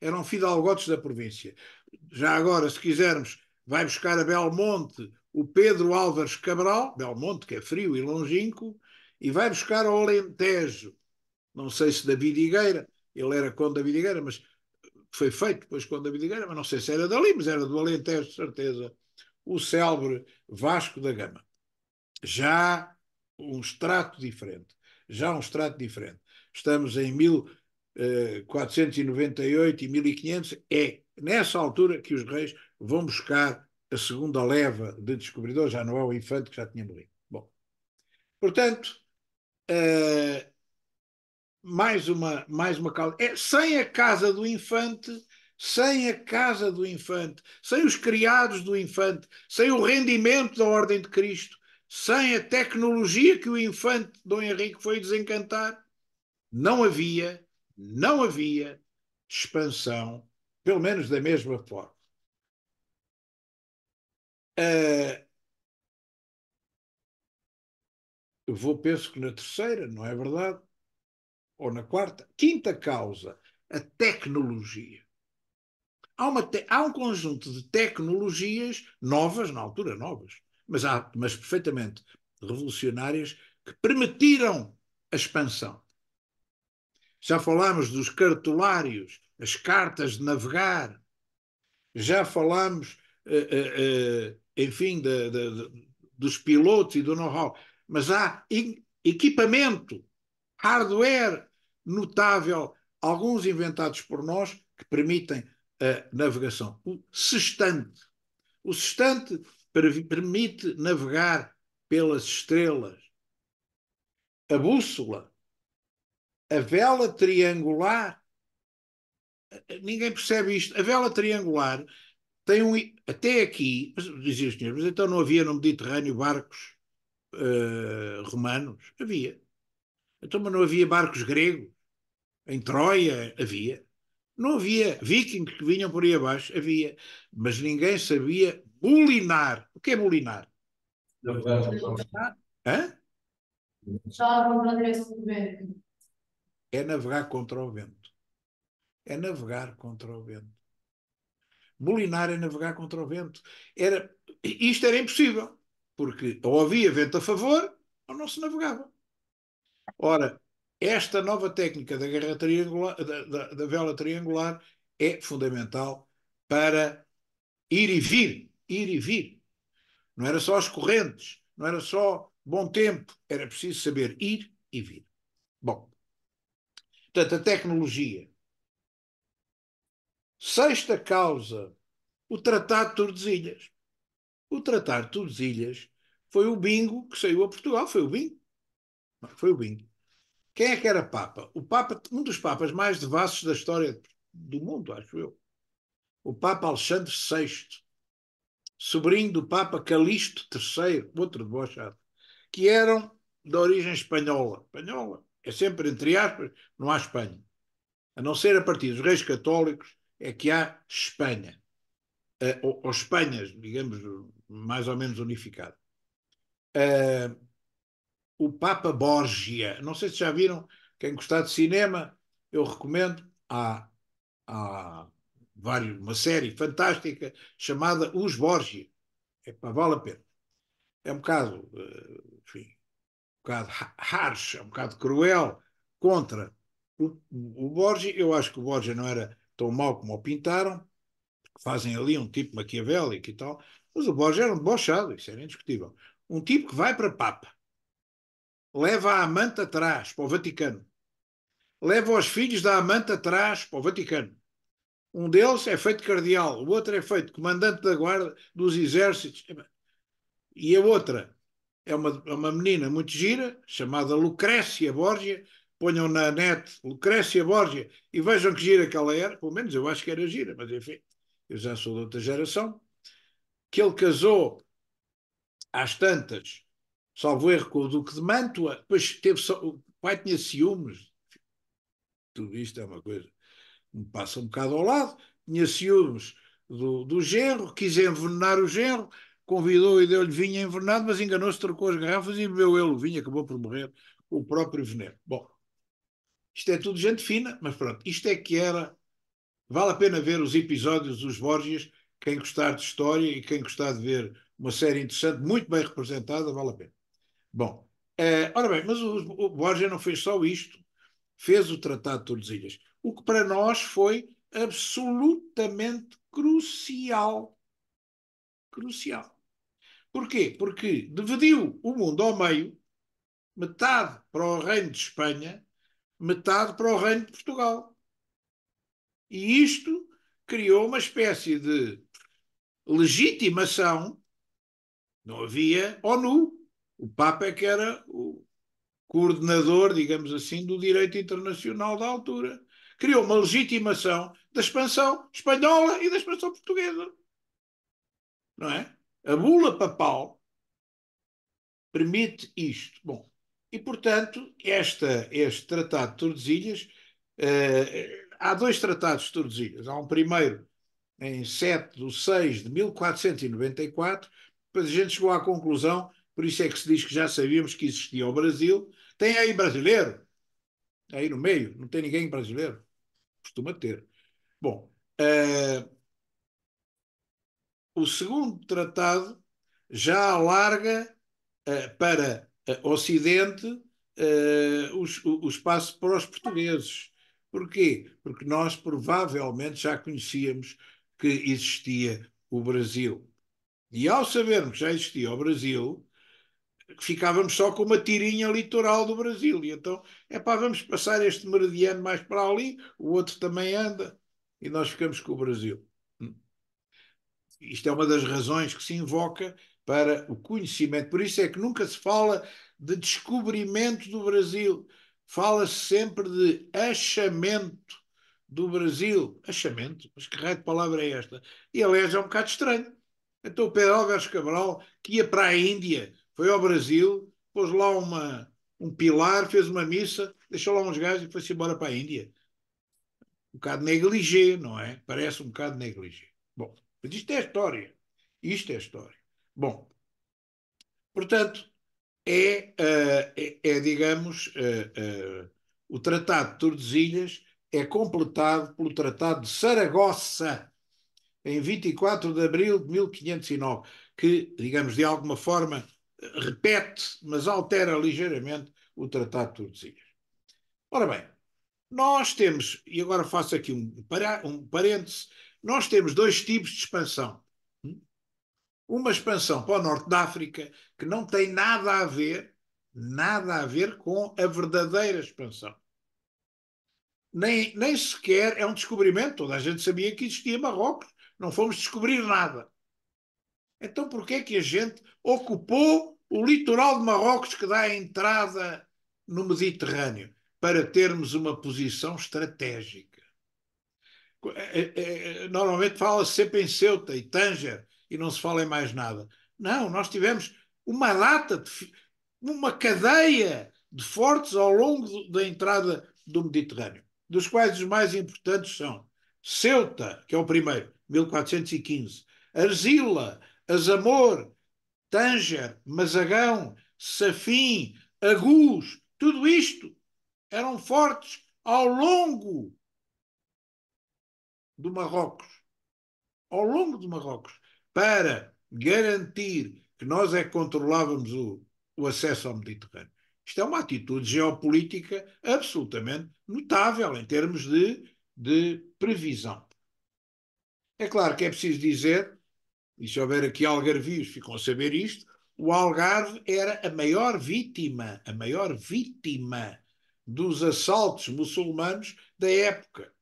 Speaker 1: Eram fidalgotes da província. Já agora, se quisermos, vai buscar a Belmonte o Pedro Álvares Cabral, Belmonte, que é frio e longínquo, e vai buscar ao Alentejo, não sei se da Vidigueira, ele era conde da Vidigueira, mas foi feito depois conde da Vidigueira, mas não sei se era dali, mas era do Alentejo, de certeza, o célebre Vasco da Gama. Já um extrato diferente. Já um extrato diferente. Estamos em 1498 e 1500. É nessa altura que os reis vão buscar a segunda leva de descobridores. Já não é o infante que já tinha morrido. Bom, portanto, uh, mais uma causa. Sem a casa do infante, sem a casa do infante, sem os criados do infante, sem o rendimento da Ordem de Cristo, sem a tecnologia que o infante Dom Henrique foi desencantar, não havia expansão, pelo menos da mesma forma. Uh, penso que na terceira, não é verdade? Ou na quarta. Quinta causa, a tecnologia. Há um conjunto de tecnologias novas, na altura novas, mas perfeitamente revolucionárias, que permitiram a expansão. Já falámos dos cartolários, as cartas de navegar, já falámos, enfim, dos pilotos e do know-how, mas há equipamento, hardware notável, alguns inventados por nós, que permitem a navegação. O sextante permite navegar pelas estrelas. A bússola, a vela triangular, ninguém percebe isto. A vela triangular tem até aqui, dizia os senhores, mas então não havia no Mediterrâneo barcos romanos? Havia. Então, mas não havia barcos gregos? Em Troia havia. Não havia vikings que vinham por aí abaixo, havia. Mas ninguém sabia bulinar. O que é bulinar? Hã? É navegar contra o vento. É navegar contra o vento. Bulinar é navegar contra o vento. Isto era impossível, porque ou havia vento a favor ou não se navegava. Ora, esta nova técnica da guerra triangular, da vela triangular, é fundamental para ir e vir. Ir e vir. Não era só as correntes, não era só bom tempo, era preciso saber ir e vir. Bom, portanto, a tecnologia. Sexta causa, o Tratado de Tordesilhas. O Tratado de Tordesilhas foi o bingo que saiu a Portugal, foi o bingo. Foi o bingo. Quem é que era Papa? O Papa, um dos Papas mais devassos da história do mundo, acho eu. O Papa Alexandre VI, sobrinho do Papa Calixto III, outro debochado, que eram de origem espanhola. Espanhola é sempre entre aspas, não há Espanha. A não ser a partir dos reis católicos é que há Espanha. Ou Espanhas, digamos, mais ou menos unificado. O Papa Borgia, não sei se já viram, quem gostar de cinema, eu recomendo. Há uma série fantástica chamada Os Borgia. Vale a pena. É um bocado, enfim, um bocado harsh, é um bocado cruel contra o Borgia. Eu acho que o Borgia não era tão mau como o pintaram, fazem ali um tipo maquiavélico e tal, mas o Borgia era um debochado, isso era indiscutível. Um tipo que vai para Papa, leva a amante atrás para o Vaticano, leva os filhos da amante atrás para o Vaticano. Um deles é feito cardeal, o outro é feito comandante da guarda dos exércitos. E a outra é uma menina muito gira, chamada Lucrécia Borgia. Ponham na net Lucrécia Borgia e vejam que gira que ela era. Pelo menos eu acho que era gira, mas enfim, eu já sou de outra geração. Que ele casou às tantas, salvo erro, com o Duque de Mantua, depois o pai tinha ciúmes. Tudo isto é uma coisa que me passa um bocado ao lado. Tinha ciúmes do genro, quis envenenar o genro, convidou e deu-lhe vinho envenenado, mas enganou-se, trocou as garrafas e bebeu ele o vinho, acabou por morrer com o próprio veneno. Bom, isto é tudo gente fina, mas pronto, isto é que era. Vale a pena ver os episódios dos Borgias, quem gostar de história e quem gostar de ver uma série interessante, muito bem representada, vale a pena. Bom, ora bem, mas o Borgia não fez só isto, fez o Tratado de Tordesilhas, o que para nós foi absolutamente crucial. Crucial. Porquê? Porque dividiu o mundo ao meio, metade para o Reino de Espanha, metade para o Reino de Portugal. E isto criou uma espécie de legitimação. Não havia ONU. O Papa é que era o coordenador, digamos assim, do direito internacional da altura. Criou uma legitimação da expansão espanhola e da expansão portuguesa. Não é? A bula papal permite isto. Bom, e portanto, este Tratado de Tordesilhas, há dois tratados de Tordesilhas. Há um primeiro em 7/6/1494, depois a gente chegou à conclusão, por isso é que se diz que já sabíamos que existia o Brasil. Tem aí brasileiro? Aí no meio? Não tem ninguém brasileiro? Costuma ter. Bom, o segundo tratado já alarga para Ocidente o espaço para os portugueses. Porquê? Porque nós provavelmente já conhecíamos que existia o Brasil. E ao sabermos que já existia o Brasil, ficávamos só com uma tirinha litoral do Brasil. E então, é pá, vamos passar este meridiano mais para ali, o outro também anda, e nós ficamos com o Brasil. Isto é uma das razões que se invoca para o conhecimento. Por isso é que nunca se fala de descobrimento do Brasil. Fala-se sempre de achamento do Brasil. Achamento? Mas que raio de palavra é esta? E aliás é um bocado estranho. Então o Pedro Álvares Cabral, que ia para a Índia, foi ao Brasil, pôs lá um pilar, fez uma missa, deixou lá uns gajos e foi-se embora para a Índia. Um bocado negligê, não é? Parece um bocado negligê. Bom, mas isto é história. Isto é história. Bom, portanto, digamos, o Tratado de Tordesilhas é completado pelo Tratado de Saragossa, em 24 de abril de 1509, que, digamos, de alguma forma repete, mas altera ligeiramente o Tratado de Tordesilhas. Ora bem, nós temos, e agora faço aqui um parêntese, nós temos dois tipos de expansão. Uma expansão para o norte da África que não tem nada a ver com a verdadeira expansão. Nem sequer é um descobrimento. Toda a gente sabia que existia Marrocos. Não fomos descobrir nada. Então porquê é que a gente ocupou o litoral de Marrocos que dá a entrada no Mediterrâneo? Para termos uma posição estratégica. Normalmente fala-se sempre em Ceuta e Tanger e não se fala em mais nada. Não, nós tivemos uma uma cadeia de fortes ao longo da entrada do Mediterrâneo, dos quais os mais importantes são Ceuta, que é o primeiro, 1415, Arzila, Azamor, Tanger, Mazagão, Safim, Agus, tudo isto eram fortes ao longo do Marrocos, para garantir que nós é que controlávamos o acesso ao Mediterrâneo. Isto é uma atitude geopolítica absolutamente notável em termos de previsão. É claro que é preciso dizer, e se houver aqui algarvios ficam a saber isto, o Algarve era a maior vítima dos assaltos muçulmanos da época.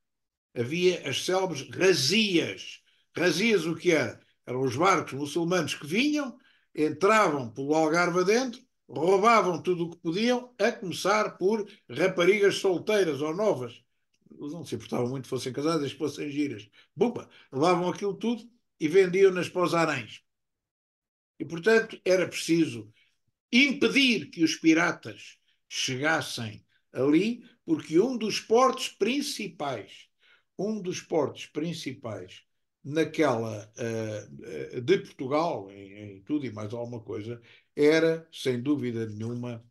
Speaker 1: Havia as célebres razias. Razias o que era? Eram os barcos muçulmanos que vinham, entravam pelo Algarve adentro, roubavam tudo o que podiam, a começar por raparigas solteiras ou novas. Eles não se importavam muito, fossem casadas, fossem giras. Bumba! Levavam aquilo tudo e vendiam-nas para os haréns. E, portanto, era preciso impedir que os piratas chegassem ali, porque um dos portos principais naquela de Portugal, em tudo e mais alguma coisa, era, sem dúvida nenhuma,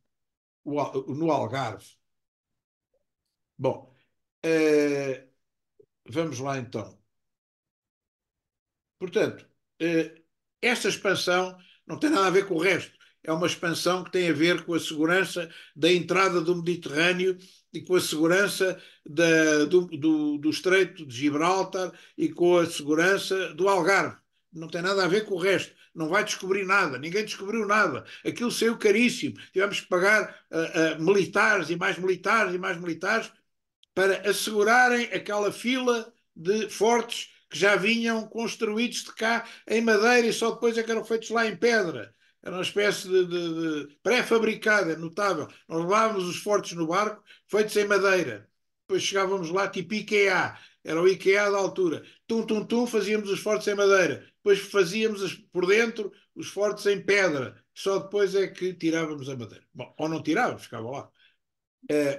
Speaker 1: no Algarve. Bom, vamos lá então. Portanto, esta expansão não tem nada a ver com o resto. É uma expansão que tem a ver com a segurança da entrada do Mediterrâneo e com a segurança do Estreito de Gibraltar e com a segurança do Algarve. Não tem nada a ver com o resto. não vai descobrir nada, ninguém descobriu nada, aquilo saiu caríssimo, tivemos que pagar militares e mais militares e mais militares para assegurarem aquela fila de fortes que já vinham construídos de cá em madeira e só depois é que eram feitos lá em pedra. Era uma espécie de pré-fabricada, notável. Nós levávamos os fortes no barco, feitos em madeira. Depois chegávamos lá tipo IKEA, era o IKEA da altura. Tum, tum, tum, fazíamos os fortes em madeira. Depois fazíamos por dentro os fortes em pedra. Só depois é que tirávamos a madeira. Bom, ou não tirávamos, ficava lá.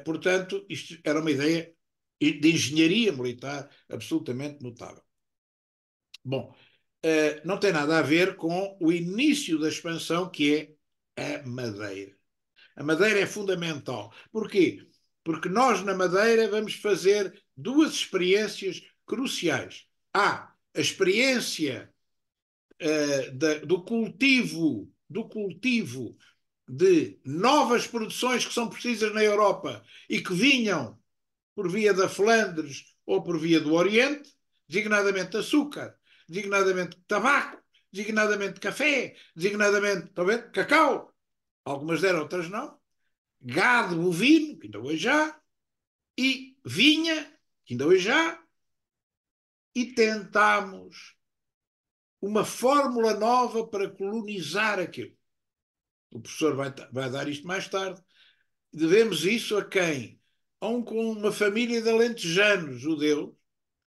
Speaker 1: Portanto, isto era uma ideia de engenharia militar absolutamente notável. Bom, não tem nada a ver com o início da expansão, que é a Madeira. A Madeira é fundamental. Porquê? Porque nós, na Madeira, vamos fazer duas experiências cruciais. Há a experiência do cultivo de novas produções que são precisas na Europa e que vinham por via da Flandres ou por via do Oriente, designadamente açúcar, designadamente tabaco, designadamente café, designadamente cacau. Algumas deram, outras não. Gado bovino, que ainda hoje há, e vinha, que ainda hoje há, e tentámos uma fórmula nova para colonizar aquilo. O professor vai dar isto mais tarde. Devemos isso a quem? Com uma família de alentejanos judeus,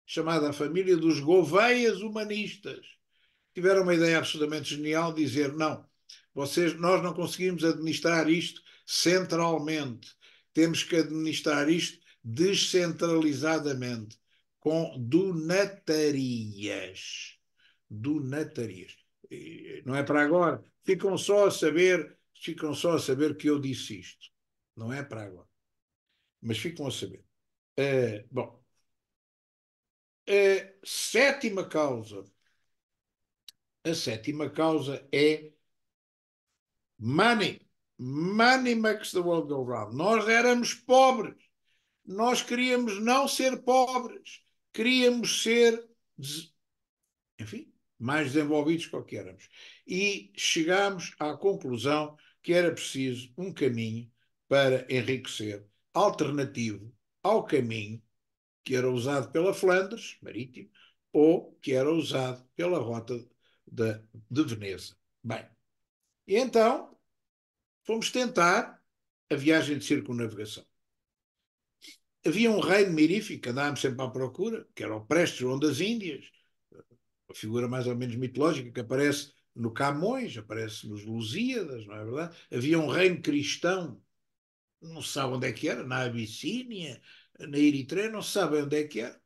Speaker 1: chamada a família dos Gouveias Humanistas. Tiveram uma ideia absolutamente genial de dizer, não, nós não conseguimos administrar isto centralmente, temos que administrar isto descentralizadamente, com donatarias. Donatarias. Não é para agora. Ficam só a saber que eu disse isto. Não é para agora. Mas ficam a saber. Bom, sétima causa. A sétima causa é money. Money makes the world go round. Nós éramos pobres. Nós queríamos não ser pobres. Queríamos ser, enfim, mais desenvolvidos que o que éramos. E chegámos à conclusão que era preciso um caminho para enriquecer, alternativo ao caminho que era usado pela Flandres, marítimo, ou que era usado pela rota de Veneza. Bem, e então fomos tentar a viagem de circunnavegação. Havia um reino mirífico que andávamos sempre à procura, que era o Prestes João das Índias, uma figura mais ou menos mitológica que aparece no Camões, aparece nos Lusíadas, não é verdade? Havia um reino cristão, não se sabe onde é que era, na Abissínia, na Eritreia, não se sabe onde é que era.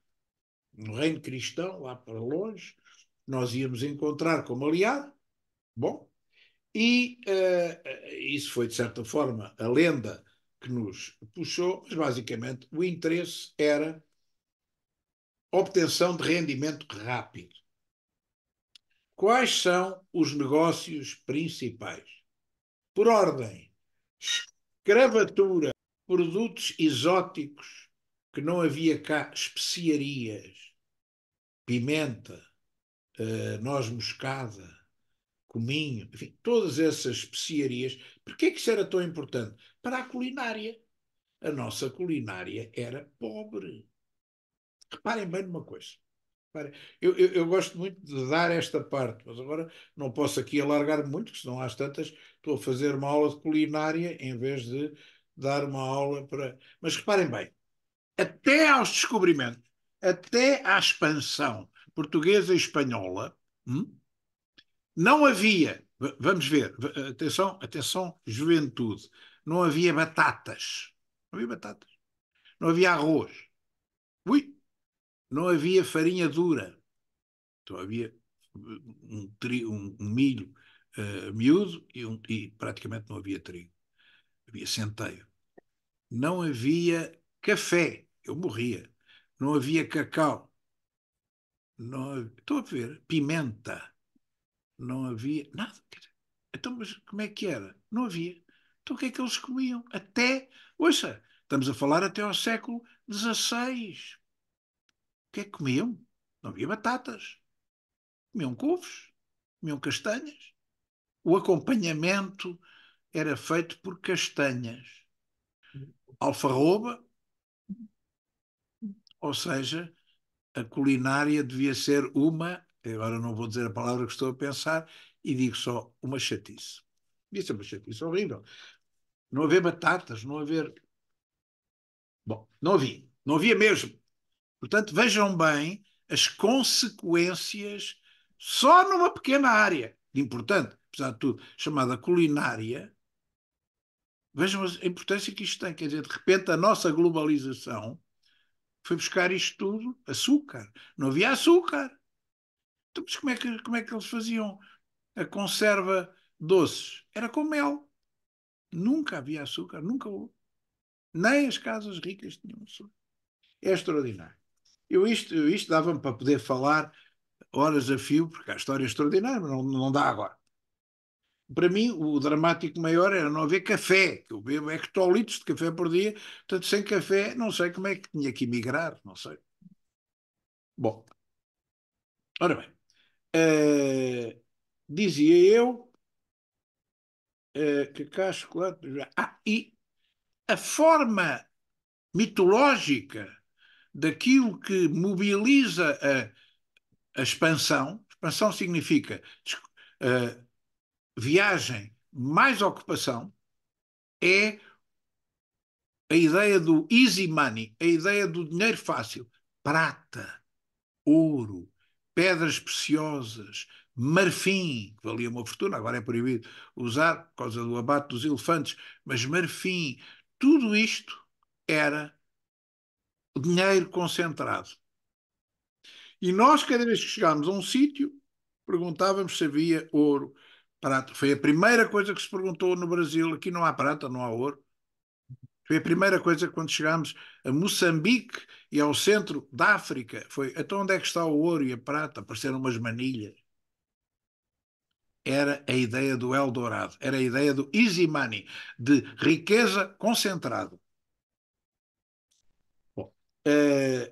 Speaker 1: Um reino cristão, lá para longe, nós íamos encontrar como aliado. Bom, e isso foi, de certa forma, a lenda que nos puxou, mas basicamente o interesse era obtenção de rendimento rápido. Quais são os negócios principais? Por ordem: escravatura, produtos exóticos, que não havia cá, especiarias, pimenta, noz moscada, cominho, enfim, todas essas especiarias. Porquê que isso era tão importante? Para a culinária. A nossa culinária era pobre. Reparem bem numa coisa. Eu gosto muito de dar esta parte, mas agora não posso aqui alargar muito, porque senão às tantas estou a fazer uma aula de culinária em vez de dar uma aula para. Mas reparem bem, até aos descobrimentos, até à expansão portuguesa e espanhola, não havia, vamos ver, atenção, atenção, juventude, não havia batatas, não havia batatas, não havia arroz, ui, não havia farinha dura, então havia um milho miúdo e praticamente não havia trigo, havia centeio. Não havia café, eu morria, não havia cacau, não, estou a ver, pimenta, não havia nada. Então, mas como é que era? Não havia. Então o que é que eles comiam? Ouça, estamos a falar até ao século XVI. O que é que comiam? Não havia batatas. Comiam couves. comiam castanhas. O acompanhamento era feito por castanhas, alfarroba, ou seja, a culinária devia ser agora não vou dizer a palavra que estou a pensar, e digo só uma chatice. Devia ser uma chatice horrível. Não haver batatas, não haver. Bom, não havia mesmo. Portanto, vejam bem as consequências só numa pequena área, importante, apesar de tudo, chamada culinária. Vejam a importância que isto tem. Quer dizer, de repente, a nossa globalização foi buscar isto tudo, açúcar. Não havia açúcar. Então, mas como é que eles faziam a conserva doces? Era com mel. Nunca havia açúcar, nunca houve. Nem as casas ricas tinham açúcar. É extraordinário. Isto dava-me para poder falar horas a fio, porque a história é extraordinária, mas não dá agora. Para mim, o dramático maior era não haver café, que eu bebo hectolitros de café por dia, portanto, sem café, não sei como é que tinha que emigrar, não sei. Bom, ora bem, dizia eu que cá chocolate. E a forma mitológica daquilo que mobiliza a expansão. Expansão significa uh, viagem mais ocupação, é a ideia do easy money, a ideia do dinheiro fácil. Prata, ouro, pedras preciosas, marfim, que valia uma fortuna, agora é proibido usar por causa do abate dos elefantes, mas marfim, tudo isto era dinheiro concentrado. E nós, cada vez que chegámos a um sítio, perguntávamos se havia ouro, prata. Foi a primeira coisa que se perguntou no Brasil. Aqui não há prata, não há ouro. Foi a primeira coisa que quando chegámos a Moçambique e ao centro da África, foi, então onde é que está o ouro e a prata? Apareceram umas manilhas. Era a ideia do Eldorado, era a ideia do easy money, de riqueza concentrada. Bom,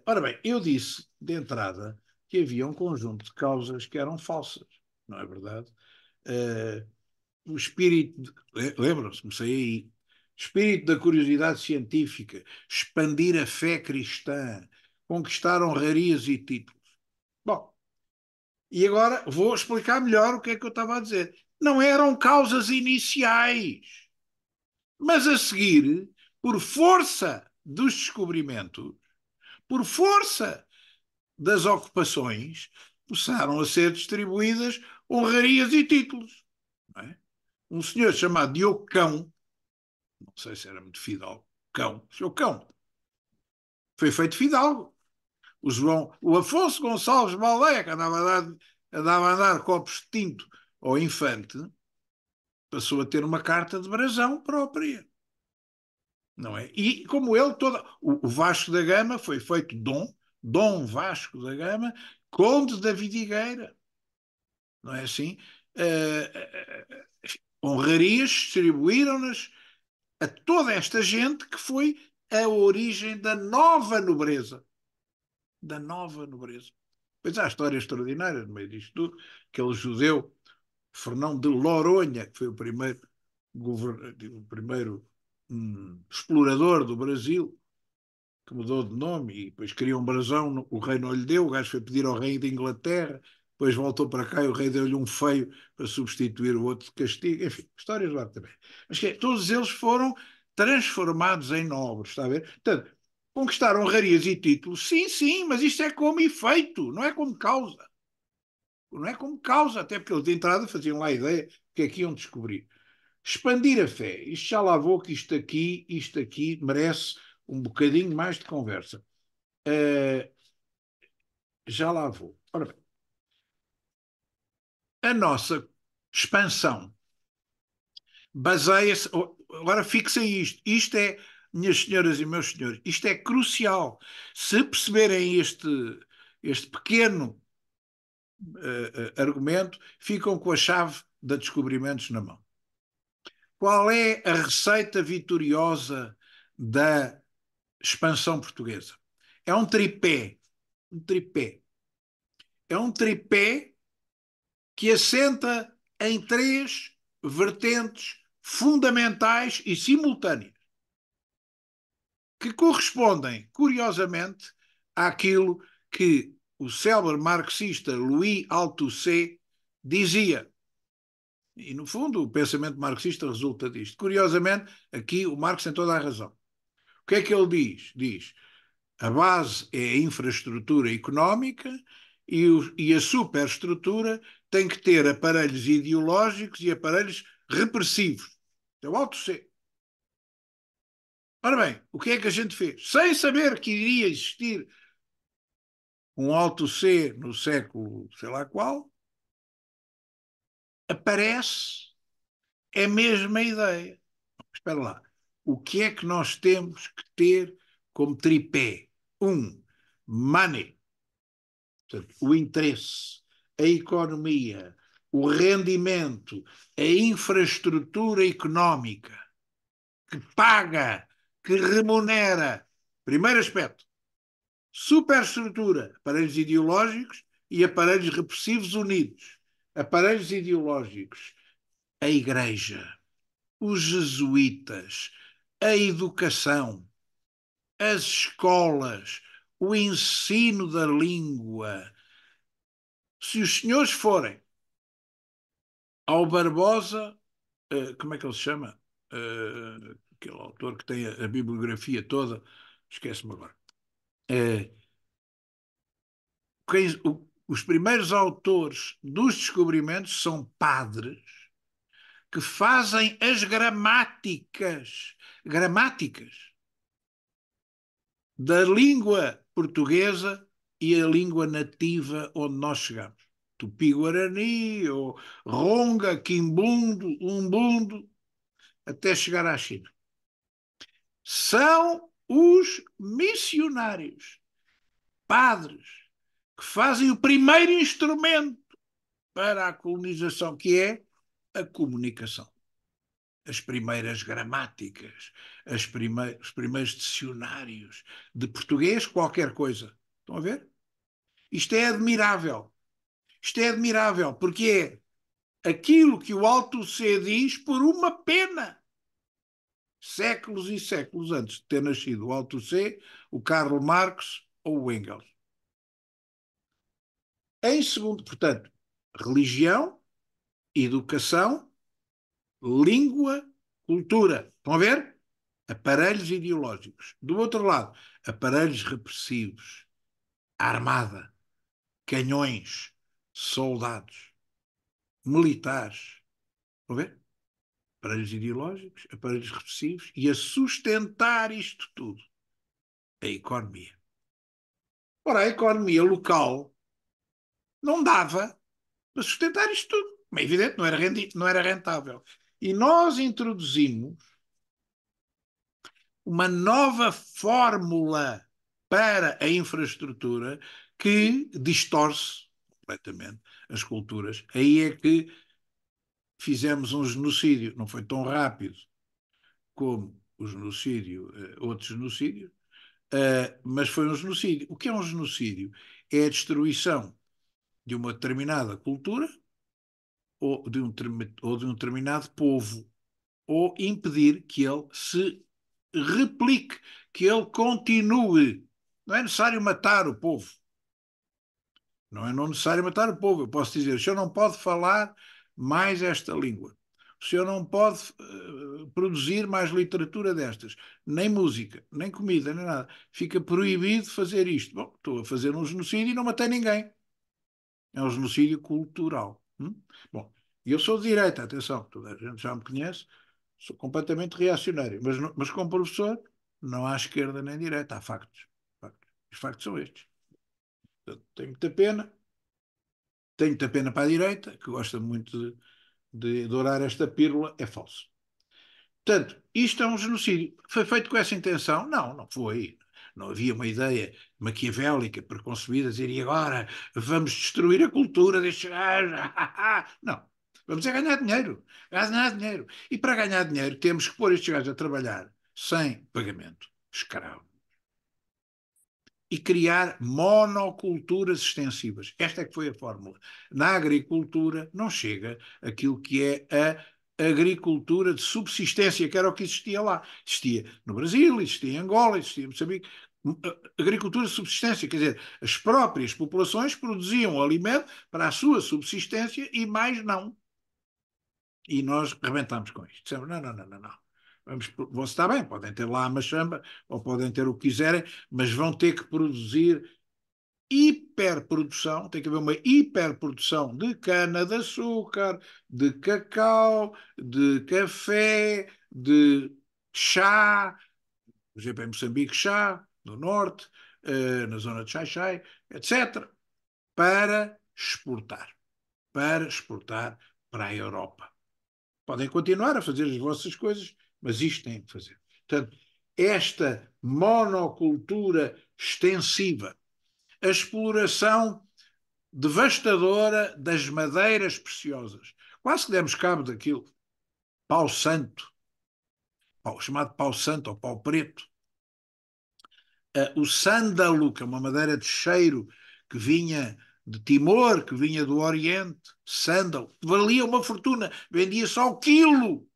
Speaker 1: ora bem, eu disse de entrada que havia um conjunto de causas que eram falsas, não é verdade? Uh, o espírito, lembram-se, comecei aí, espírito da curiosidade científica, expandir a fé cristã, conquistar honrarias e títulos. Bom, e agora vou explicar melhor o que é que eu estava a dizer. Não eram causas iniciais, mas a seguir, por força dos descobrimentos, por força das ocupações, começaram a ser distribuídas honrarias e títulos. Não é? Um senhor chamado Diogo Cão, não sei se era muito fidalgo, Cão, seu Cão, foi feito fidalgo. O Afonso Gonçalves Baldeia, que andava a dar copos de tinto ao infante, passou a ter uma carta de brasão própria. Não é? E como ele, o Vasco da Gama foi feito Dom Vasco da Gama, Conde da Vidigueira. Não é assim? Honrarias distribuíram-nas a toda esta gente que foi a origem da nova nobreza. Da nova nobreza. Pois há a história extraordinária no meio disto tudo, aquele judeu, Fernão de Loronha, que foi o primeiro explorador do Brasil, que mudou de nome e depois criou um brasão, o rei não lhe deu, o gajo foi pedir ao rei de Inglaterra, depois voltou para cá e o rei deu-lhe um feio para substituir o outro de castigo, enfim, histórias lá também. Mas todos eles foram transformados em nobres, está a ver? Portanto, conquistaram honrarias e títulos, sim, sim, mas isto é como efeito, não é como causa. Não é como causa, até porque eles de entrada faziam lá a ideia que aqui iam descobrir. Expandir a fé. Isto já lá vou que isto aqui merece um bocadinho mais de conversa. Uh, já lá vou. Ora bem, a nossa expansão baseia-se. Agora fixem isto. Isto é, minhas senhoras e meus senhores, isto é crucial. Se perceberem este pequeno argumento, ficam com a chave de descobrimentos na mão. Qual é a receita vitoriosa da expansão portuguesa? É um tripé. Um tripé. É um tripé que assenta em três vertentes fundamentais e simultâneas, que correspondem, curiosamente, àquilo que o célebre marxista Louis Althusser dizia. E, no fundo, o pensamento marxista resulta disto. Curiosamente, aqui o Marx tem toda a razão. O que é que ele diz? Diz: a base é a infraestrutura económica e a superestrutura tem que ter aparelhos ideológicos e aparelhos repressivos. É o Althusser. Ora bem, o que é que a gente fez? Sem saber que iria existir um Althusser no século sei lá qual, aparece a mesma ideia. Espera lá. O que é que nós temos que ter como tripé? Money, portanto, o interesse, a economia, o rendimento, a infraestrutura económica que paga, que remunera. Primeiro aspecto. Superestrutura, aparelhos ideológicos e aparelhos repressivos unidos. Aparelhos ideológicos, a Igreja, os jesuítas, a educação, as escolas, o ensino da língua. Se os senhores forem ao Barbosa, como é que ele se chama? Aquele autor que tem a bibliografia toda, esquece-me agora. Os primeiros autores dos descobrimentos são padres que fazem as gramáticas da língua portuguesa e a língua nativa onde nós chegamos. Tupi-Guarani, ou Ronga, Quimbundo, Umbundo, até chegar à China. São os missionários, padres, que fazem o primeiro instrumento para a colonização, que é a comunicação. As primeiras gramáticas, os primeiros dicionários de português, qualquer coisa. Estão a ver? Isto é admirável. Isto é admirável, porque é aquilo que o Althusser diz por uma pena. Séculos e séculos antes de ter nascido o Althusser, o Karl Marx ou o Engels. Em segundo, portanto, religião, educação, língua, cultura. Estão a ver? Aparelhos ideológicos. Do outro lado, aparelhos repressivos, armada, canhões, soldados, militares. Estão a ver? Aparelhos ideológicos, aparelhos repressivos e a sustentar isto tudo, a economia. Ora, a economia local não dava para sustentar isto tudo. É evidente, não era rentável. E nós introduzimos uma nova fórmula para a infraestrutura que distorce completamente as culturas. Aí é que fizemos um genocídio. Não foi tão rápido como o genocídio, outro genocídio, mas foi um genocídio. O que é um genocídio? É a destruição de uma determinada cultura ou de um determinado povo, ou impedir que ele se replique, que ele continue. Não é necessário matar o povo. Não é necessário matar o povo. Eu posso dizer, o senhor não pode falar mais esta língua. O senhor não pode produzir mais literatura destas, nem música, nem comida, nem nada. Fica proibido fazer isto. Bom, estou a fazer um genocídio e não matei ninguém. É um genocídio cultural. Bom, eu sou de direita, atenção, toda a gente já me conhece, sou completamente reacionário, mas como professor não há esquerda nem direita, há factos. Os factos são estes. Portanto, tenho muita pena para a direita, que gosta muito de dourar esta pílula, é falso. Portanto, isto é um genocídio. Foi feito com essa intenção? Não, não foi. Não havia uma ideia maquiavélica, preconcebida, dizer, e agora vamos destruir a cultura destes gajos. Não. Vamos é ganhar dinheiro. Ganhar dinheiro. E para ganhar dinheiro temos que pôr estes gajos a trabalhar sem pagamento. Escravo. e criar monoculturas extensivas. Esta é que foi a fórmula. Na agricultura não chega aquilo que é a agricultura de subsistência, que era o que existia lá. Existia no Brasil, existia em Angola, existia em Moçambique. Agricultura de subsistência, quer dizer, as próprias populações produziam alimento para a sua subsistência e mais não. E nós rebentamos com isto. Dissemos, não, não, não, não, não. Vamos, você está bem, podem ter lá a machamba, ou podem ter o que quiserem, mas vão ter que produzir hiperprodução, tem que haver uma hiperprodução de cana-de-açúcar, de cacau, de café, de chá, por exemplo, em Moçambique, chá, no norte, na zona de Xai-Xai, etc., para exportar, para exportar para a Europa. Podem continuar a fazer as vossas coisas, mas isto tem que fazer. Portanto, esta monocultura extensiva, a exploração devastadora das madeiras preciosas. Quase que demos cabo daquilo. Pau santo, chamado pau santo ou pau preto. O sândalo, que é uma madeira de cheiro que vinha de Timor, que vinha do Oriente, sândalo, valia uma fortuna, vendia só o quilo.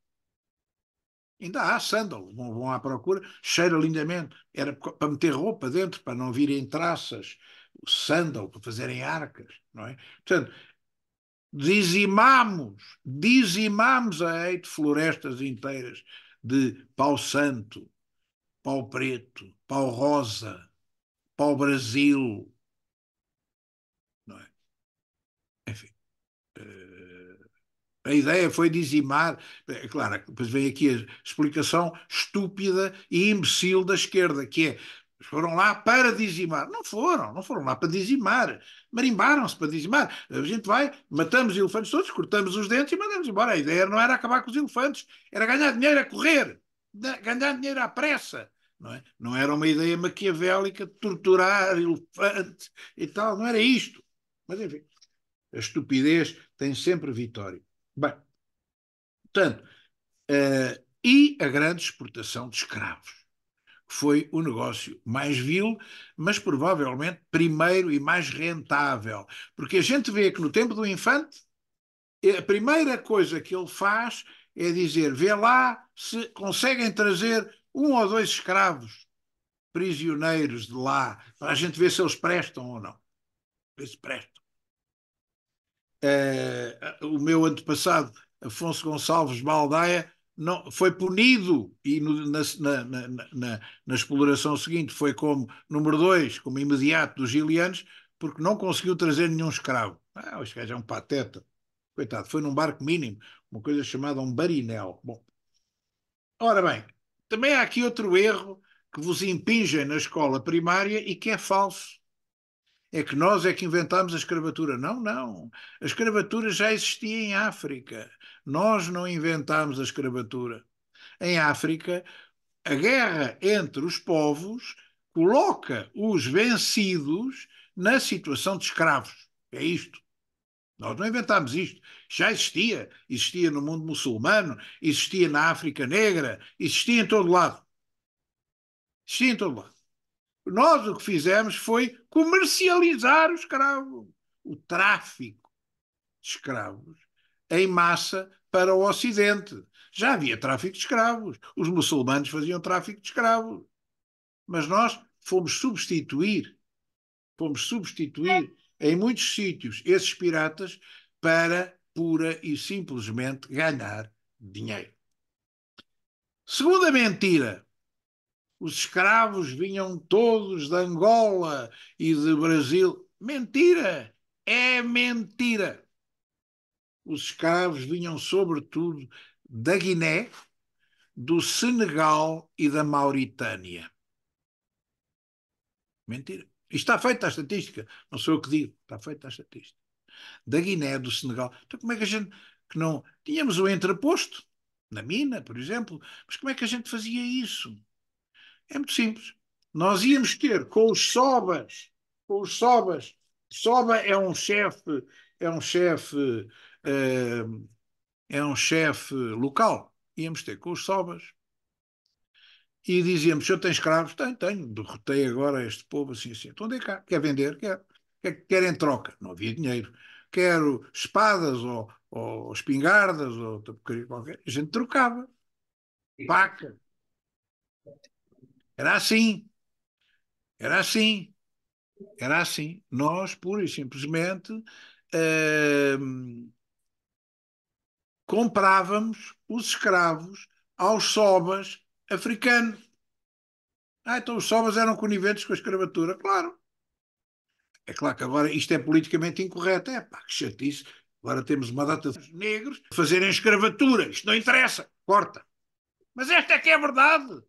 Speaker 1: Ainda há sândalo, vão à procura, cheira lindamente. Era para meter roupa dentro, para não virem traças. O sândalo, para fazerem arcas, não é? Portanto, dizimamos a de florestas inteiras de pau-santo, pau-preto, pau-rosa, pau-brasil, não é? Enfim, a ideia foi dizimar. É claro, depois vem aqui a explicação estúpida e imbecil da esquerda, que é foram lá para dizimar. Não foram lá para dizimar. Marimbaram-se para dizimar. A gente vai, matamos os elefantes todos, cortamos os dentes e mandamos embora. A ideia não era acabar com os elefantes, era ganhar dinheiro a correr, ganhar dinheiro à pressa. Não é? Não era uma ideia maquiavélica de torturar elefantes e tal, não era isto. Mas enfim, a estupidez tem sempre vitória. Bem, portanto, e a grande exportação de escravos, que foi o negócio mais vil, mas provavelmente primeiro e mais rentável. Porque a gente vê que no tempo do infante, a primeira coisa que ele faz é dizer, vê lá se conseguem trazer um ou dois escravos prisioneiros de lá, para a gente ver se eles prestam ou não. Ver se prestam. O meu antepassado, Afonso Gonçalves Baldaia, não, foi punido e na exploração seguinte foi como número 2, como imediato dos gilianos, porque não conseguiu trazer nenhum escravo. Este gajo é um pateta. Coitado, foi num barco mínimo, uma coisa chamada um barinel. Bom, ora bem, também há aqui outro erro que vos impingem na escola primária e que é falso. É que nós é que inventámos a escravatura. Não, não. A escravatura já existia em África. Nós não inventámos a escravatura. Em África, a guerra entre os povos coloca os vencidos na situação de escravos. É isto. Nós não inventámos isto. Já existia. Existia no mundo muçulmano, existia na África Negra, existia em todo lado. Existia em todo lado. Nós o que fizemos foi comercializar o escravo, o tráfico de escravos em massa para o Ocidente. Já havia tráfico de escravos, os muçulmanos faziam tráfico de escravos, mas nós fomos substituir em muitos sítios esses piratas para pura e simplesmente ganhar dinheiro. Segunda mentira, os escravos vinham todos de Angola e de Brasil. Mentira! É mentira! Os escravos vinham sobretudo da Guiné, do Senegal e da Mauritânia. Mentira. Isto está feita a estatística, não sou eu que digo, está feita a estatística. Da Guiné, do Senegal. Então como é que a gente, que não... Tínhamos o entreposto, na mina, por exemplo, mas como é que a gente fazia isso? É muito simples. Nós íamos ter com os sobas. Soba é um chefe, eh, é um chefe local. Íamos ter com os sobas E dizíamos, se eu tenho escravos, tenho, derrotei agora este povo, assim, assim. Então, onde cá? Quer vender? Quer em troca? Não havia dinheiro. Quero espadas ou espingardas ou outra porcaria qualquer. A gente trocava. Paca. Era assim, era assim, era assim. Nós, pura e simplesmente, comprávamos os escravos aos sobas africanos. Então os sobas eram coniventes com a escravatura. Claro. É claro que agora isto é politicamente incorreto. É pá, que chatice. Agora temos uma data de negros a fazerem escravatura. Isto não interessa. Corta. Mas esta é que é a verdade.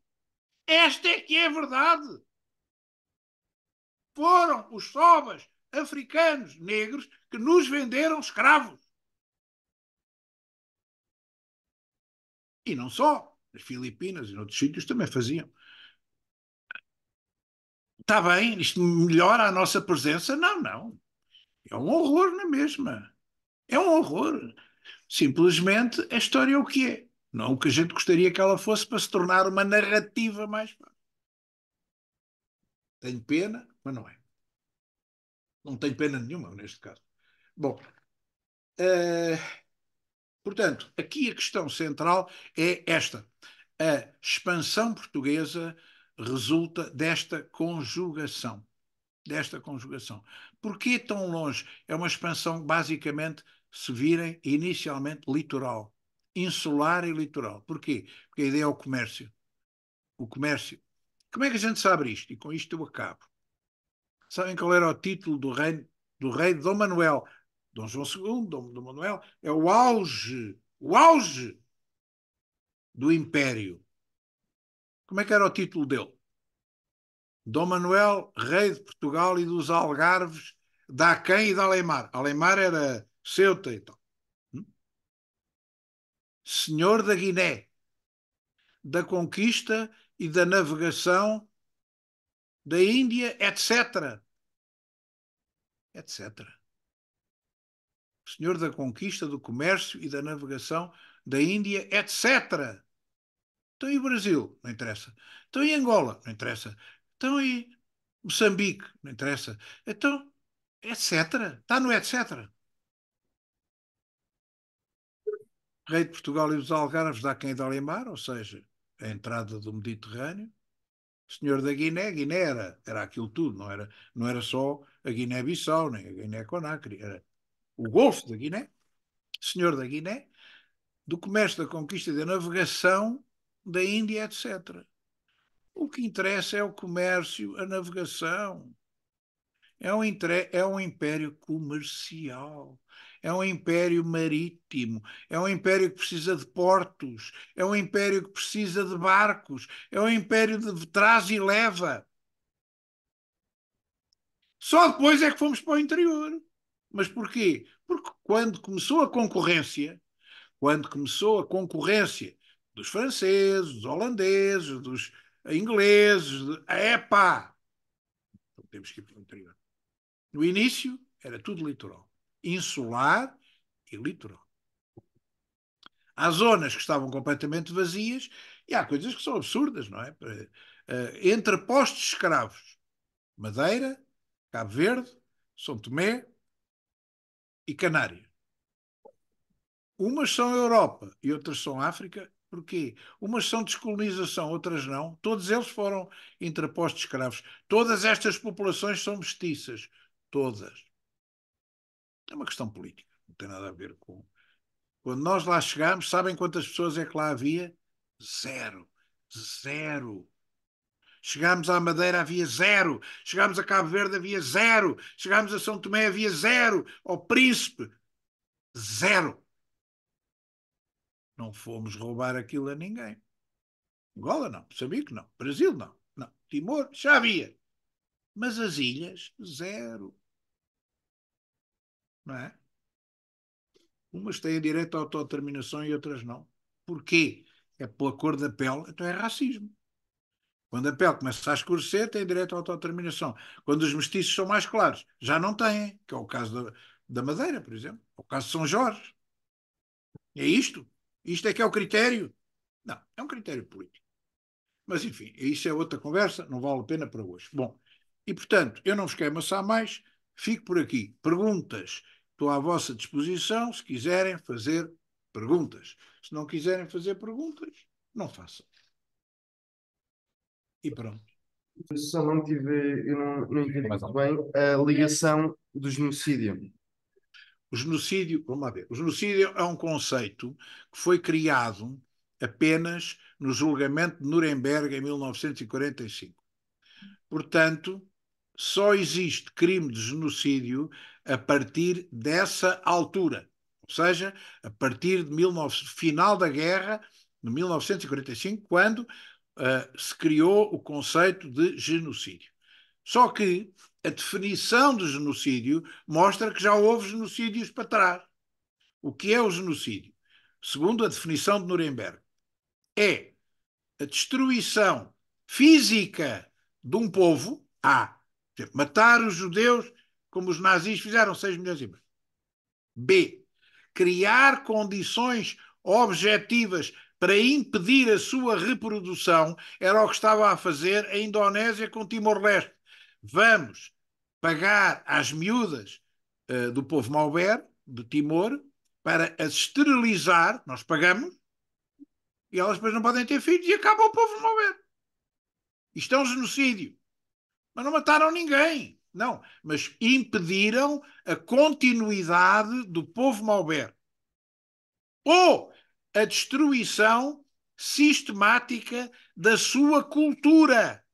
Speaker 1: Esta é que é a verdade. Foram os sobas africanos negros que nos venderam escravos. E não só. Nas Filipinas e noutros sítios também faziam. Está bem, isto melhora a nossa presença? Não, não. É um horror na mesma. É um horror. Simplesmente a história é o que é. Não o que a gente gostaria que ela fosse para se tornar uma narrativa mais fácil. Tenho pena, mas não é. Não tenho pena nenhuma neste caso. Bom, uh, portanto, aqui a questão central é esta. A expansão portuguesa resulta desta conjugação. Desta conjugação. Porquê tão longe? É uma expansão, basicamente, se virem, inicialmente litoral. Insular e litoral. Porquê? Porque a ideia é o comércio. O comércio. Como é que a gente sabe isto? E com isto eu acabo. Sabem qual era o título do rei Dom Manuel? Dom João II, Dom Manuel, é o auge do Império. Como é que era o título dele? Dom Manuel, rei de Portugal e dos Algarves, da Aquém e da Alemar. Alemar era Ceuta e tal. Senhor da Guiné, da conquista e da navegação da Índia, etc. etc. Senhor da conquista, do comércio e da navegação da Índia, etc. Então e o Brasil? Não interessa. Então e Angola? Não interessa. Então e Moçambique? Não interessa. Então, etc. Está no etc. Rei de Portugal e dos Algarves dá quem dá Limar, ou seja, a entrada do Mediterrâneo. Senhor da Guiné, Guiné era aquilo tudo, não era só a Guiné-Bissau, nem a Guiné-Conakry, era o Golfo da Guiné, Senhor da Guiné, do comércio, da conquista e da navegação da Índia, etc. O que interessa é o comércio, a navegação. É um império comercial, é um império marítimo, é um império que precisa de portos, é um império que precisa de barcos, é um império de traz e leva. Só depois é que fomos para o interior. Mas porquê? Porque quando começou a concorrência dos franceses, dos holandeses, dos ingleses, epá, então temos que ir para o interior. No início era tudo litoral, insular e litoral. Há zonas que estavam completamente vazias e há coisas que são absurdas, não é? Entre postos de escravos, Madeira, Cabo Verde, São Tomé e Canária. Umas são Europa e outras são África. Porquê? Umas são descolonização, outras não. Todos eles foram interpostos escravos. Todas estas populações são mestiças. Todas. É uma questão política. Não tem nada a ver com. Quando nós lá chegámos, sabem quantas pessoas é que lá havia? Zero. Zero. Chegámos à Madeira, havia zero. Chegámos a Cabo Verde, havia zero. Chegámos a São Tomé, havia zero. Ao Príncipe, zero. Não fomos roubar aquilo a ninguém. Angola não, Moçambique não, Brasil não, não. Timor já havia. Mas as ilhas, zero. Não é? Umas têm direito à autodeterminação e outras não. Porquê? É pela cor da pele, então é racismo. Quando a pele começa a escurecer, tem direito à autodeterminação. Quando os mestiços são mais claros, já não têm, que é o caso da Madeira, por exemplo. É o caso de São Jorge. É isto? Isto é que é o critério? Não, é um critério político. Mas, enfim, isso é outra conversa, não vale a pena para hoje. Bom, e, portanto, eu não vos quero amassar mais, fico por aqui. Perguntas, estou à vossa disposição, se quiserem fazer perguntas. Se não quiserem fazer perguntas, não façam. E pronto.
Speaker 2: Só não tive, eu não entendi muito bem a ligação do genocídio.
Speaker 1: O genocídio, vamos lá ver, o genocídio é um conceito que foi criado apenas no julgamento de Nuremberg em 1945. Portanto, só existe crime de genocídio a partir dessa altura. Ou seja, a partir de 19, final da guerra, de 1945, quando se criou o conceito de genocídio. Só que a definição de genocídio mostra que já houve genocídios para trás. O que é o genocídio? Segundo a definição de Nuremberg, é a destruição física de um povo, matar os judeus como os nazis fizeram, 6 milhões e meio. B, criar condições objetivas para impedir a sua reprodução, era o que estava a fazer a Indonésia com Timor-Leste. Vamos pagar às miúdas do povo Maober, de Timor, para as esterilizar, nós pagamos, e elas depois não podem ter filhos e acaba o povo Maober. Isto é um genocídio. Mas não mataram ninguém. Não, mas impediram a continuidade do povo Maober. Ou a destruição sistemática da sua cultura.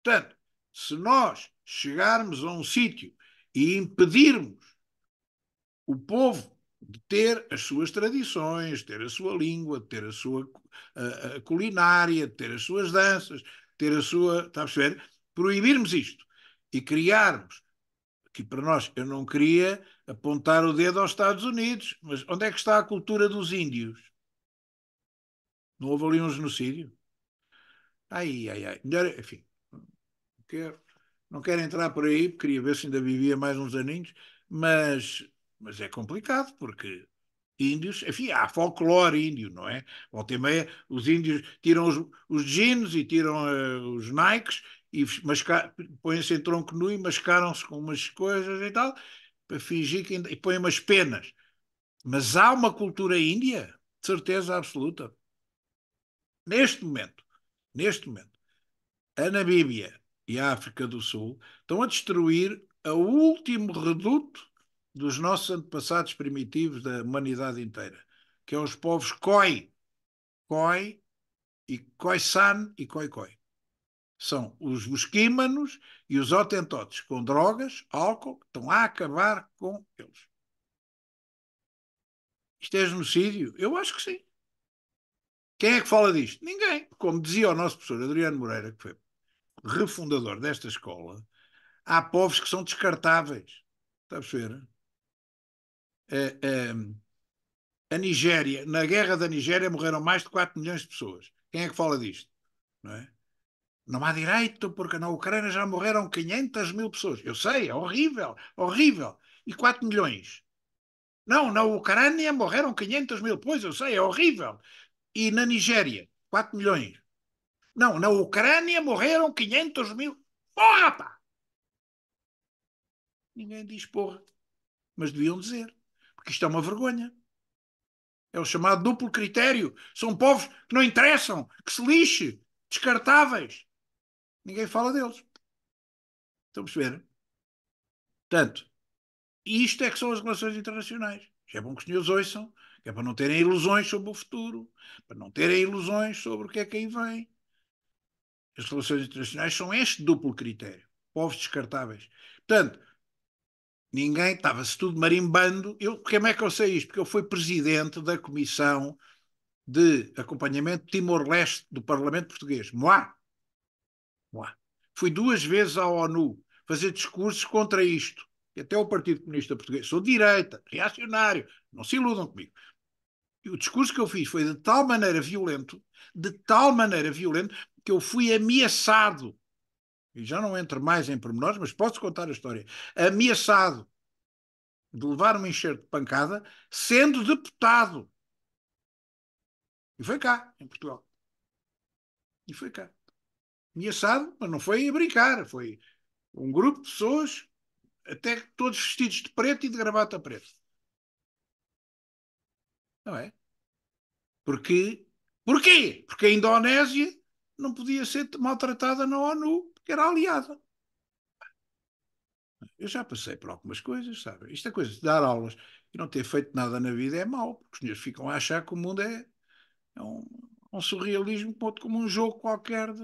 Speaker 1: Portanto, se nós chegarmos a um sítio e impedirmos o povo de ter as suas tradições, ter a sua língua, ter a sua a culinária, ter as suas danças, ter a sua. Está a perceber? Proibirmos isto e criarmos, que para nós, eu não queria apontar o dedo aos Estados Unidos, mas onde é que está a cultura dos índios? Não houve ali um genocídio? Ai, ai, ai. Melhor, enfim, quero, não quero entrar por aí, porque queria ver se ainda vivia mais uns aninhos, mas é complicado, porque índios, enfim, há folclore índio, não é? Volta e meia, os índios tiram os jeans e tiram os Nikes e põem-se em tronco nu e mascaram-se com umas coisas e tal, para fingir que ainda, e põem umas penas. Mas há uma cultura índia, de certeza absoluta. Neste momento, neste momento, a Namíbia e a África do Sul estão a destruir o último reduto dos nossos antepassados primitivos da humanidade inteira, que é os povos Khoi, Khoi e Khoisan e Khoikhoi. São os busquímanos e os hotentotes com drogas, álcool, que estão a acabar com eles. Isto é genocídio? Eu acho que sim. Quem é que fala disto? Ninguém. Como dizia o nosso professor Adriano Moreira, que foi refundador desta escola, há povos que são descartáveis. Está a perceber? A Nigéria, na guerra da Nigéria morreram mais de 4 milhões de pessoas. Quem é que fala disto? Não é? Não há direito, porque na Ucrânia já morreram 500 mil pessoas. Eu sei, é horrível, horrível. E 4 milhões? Não, na Ucrânia morreram 500 mil. Pois, eu sei, é horrível. E na Nigéria, 4 milhões. Não, na Ucrânia morreram 500 mil. Porra, pá! Ninguém diz porra. Mas deviam dizer. Porque isto é uma vergonha. É o chamado duplo critério. São povos que não interessam, que se lixe, descartáveis. Ninguém fala deles. Estão a perceber? Portanto, isto é que são as relações internacionais. É bom que os senhores ouçam, que é para não terem ilusões sobre o futuro, para não terem ilusões sobre o que é que aí vem. As relações internacionais são este duplo critério. Povos descartáveis. Portanto, ninguém estava-se tudo marimbando. Como é que eu sei isto? Porque eu fui presidente da Comissão de Acompanhamento de Timor-Leste do Parlamento Português. Moá. Moá. Fui 2 vezes à ONU fazer discursos contra isto. E até o Partido Comunista Português. Sou de direita, reacionário. Não se iludam comigo. E o discurso que eu fiz foi de tal maneira violento, que eu fui ameaçado. E já não entro mais em pormenores, mas posso contar a história. Ameaçado de levar um enxerto de pancada, sendo deputado. E foi cá, em Portugal. E foi cá. Ameaçado, mas não foi a brincar. Foi um grupo de pessoas, até todos vestidos de preto e de gravata preta. Não é? Porquê? Porque a Indonésia não podia ser maltratada na ONU, porque era aliada. Eu já passei por algumas coisas, sabe? Isto é coisa de dar aulas e não ter feito nada na vida é mau, porque os senhores ficam a achar que o mundo é um surrealismo como um jogo qualquer que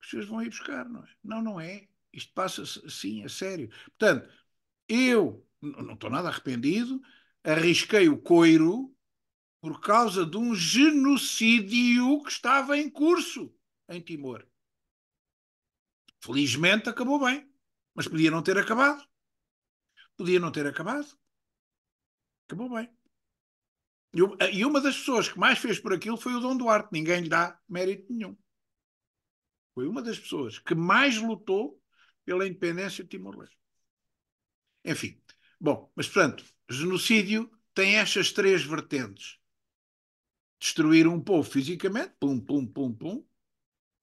Speaker 1: os senhores vão ir buscar, não é? Não, não é. Isto passa-se assim, a sério. Portanto, eu não estou nada arrependido, arrisquei o coiro por causa de um genocídio que estava em curso em Timor. Felizmente acabou bem, mas podia não ter acabado. Podia não ter acabado. Acabou bem. E uma das pessoas que mais fez por aquilo foi o Dom Duarte. Ninguém lhe dá mérito nenhum. Foi uma das pessoas que mais lutou pela independência de Timor-Leste. Enfim. Bom, mas portanto, genocídio tem estas três vertentes. Destruir um povo fisicamente, pum, pum, pum, pum,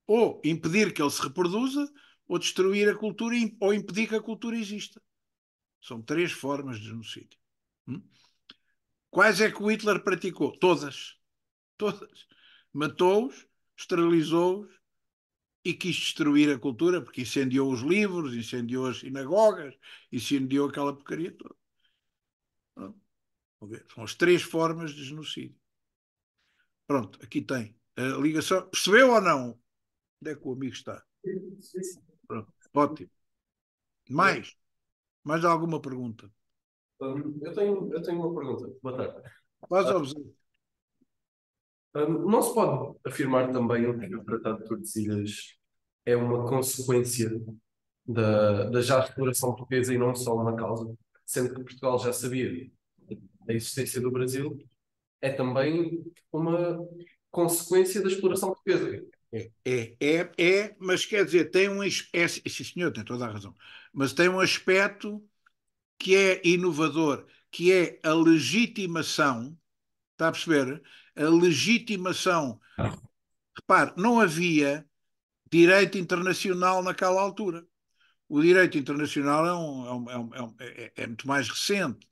Speaker 1: ou impedir que ele se reproduza, ou destruir a cultura, ou impedir que a cultura exista. São três formas de genocídio. Hum? Quais é que o Hitler praticou? Todas. Todas. Matou-os, esterilizou-os e quis destruir a cultura, porque incendiou os livros, incendiou as sinagogas, incendiou aquela porcaria toda. São as três formas de genocídio. Pronto, aqui tem a ligação. Percebeu ou não? Onde é que o amigo está? Pronto, ótimo. Mais alguma pergunta?
Speaker 3: Eu tenho uma pergunta. Boa tarde.
Speaker 1: Faz observar.
Speaker 3: Não se pode afirmar também que o Tratado de Tordesilhas é uma consequência da já exploração portuguesa e não só uma causa, sendo que Portugal já sabia da existência do Brasil, é também uma consequência da exploração portuguesa.
Speaker 1: Mas quer dizer, tem um. Sim, senhor, tem toda a razão. Mas tem um aspecto que é inovador, que é a legitimação, está a perceber? A legitimação. Repare, não havia direito internacional naquela altura. O direito internacional é muito mais recente.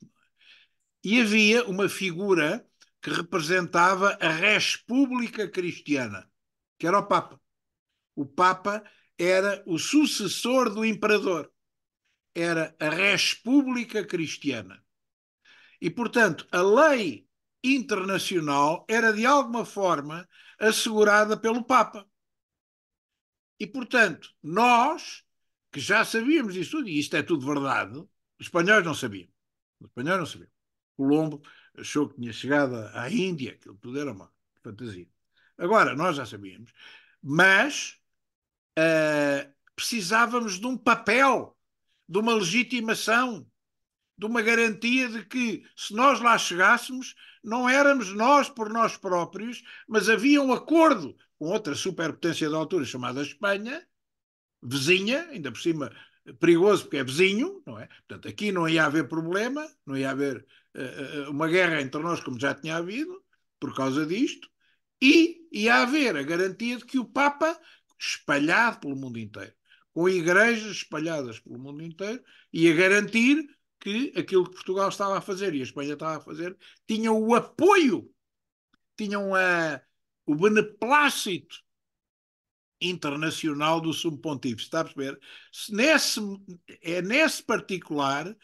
Speaker 1: E havia uma figura que representava a República Cristiana, que era o Papa. O Papa era o sucessor do imperador. Era a República Cristiana. E, portanto, a lei internacional era, de alguma forma, assegurada pelo Papa. E, portanto, nós, que já sabíamos disso tudo, e isto é tudo verdade, os espanhóis não sabiam. Os espanhóis não sabiam. Colombo achou que tinha chegado à Índia, aquilo tudo era uma fantasia. Agora, nós já sabíamos. Mas precisávamos de um papel, de uma legitimação, de uma garantia de que, se nós lá chegássemos, não éramos nós por nós próprios, mas havia um acordo com outra superpotência da altura chamada Espanha, vizinha, ainda por cima perigoso porque é vizinho, não é? Portanto, aqui não ia haver problema, não ia haver uma guerra entre nós como já tinha havido, por causa disto, e ia haver a garantia de que o Papa, espalhado pelo mundo inteiro, com igrejas espalhadas pelo mundo inteiro, ia garantir que aquilo que Portugal estava a fazer e a Espanha estava a fazer tinham o apoio, tinham o beneplácito internacional do sumo pontífice, está a perceber? É nesse particular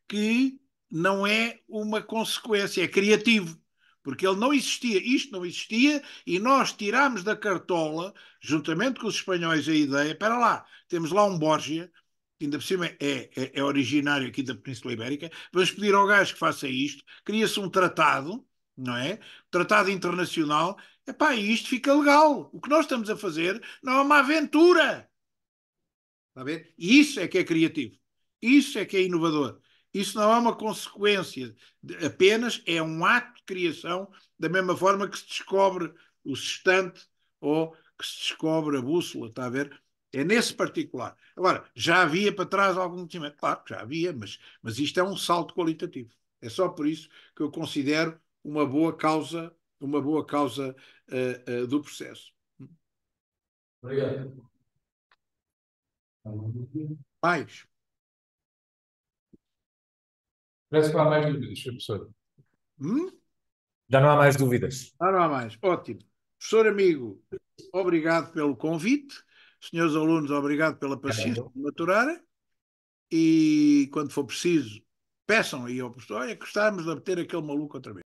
Speaker 1: que não é uma consequência, é criativo, porque ele não existia, isto não existia, e nós tirámos da cartola, juntamente com os espanhóis, a ideia, espera lá, temos lá um Borgia, que ainda por cima é originário aqui da Península Ibérica, vamos pedir ao gajo que faça isto, cria-se um tratado, não é? Tratado internacional. Epá, e isto fica legal. O que nós estamos a fazer não é uma aventura. Está a ver? E isso é que é criativo. Isso é que é inovador. Isso não é uma consequência apenas, é um ato de criação, da mesma forma que se descobre o sextante ou que se descobre a bússola, está a ver? É nesse particular. Agora, já havia para trás algum conhecimento? Claro que já havia, mas isto é um salto qualitativo. É só por isso que eu considero uma boa causa do processo.
Speaker 3: Obrigado.
Speaker 1: Mais.
Speaker 4: Parece que não há mais dúvidas, professor.
Speaker 1: Hum?
Speaker 4: Já não há mais dúvidas.
Speaker 1: Não há mais. Ótimo. Professor amigo, obrigado pelo convite. Senhores alunos, obrigado pela paciência de maturarem. E quando for preciso, peçam aí ao professor: olha, gostávamos de ter aquele maluco outra vez.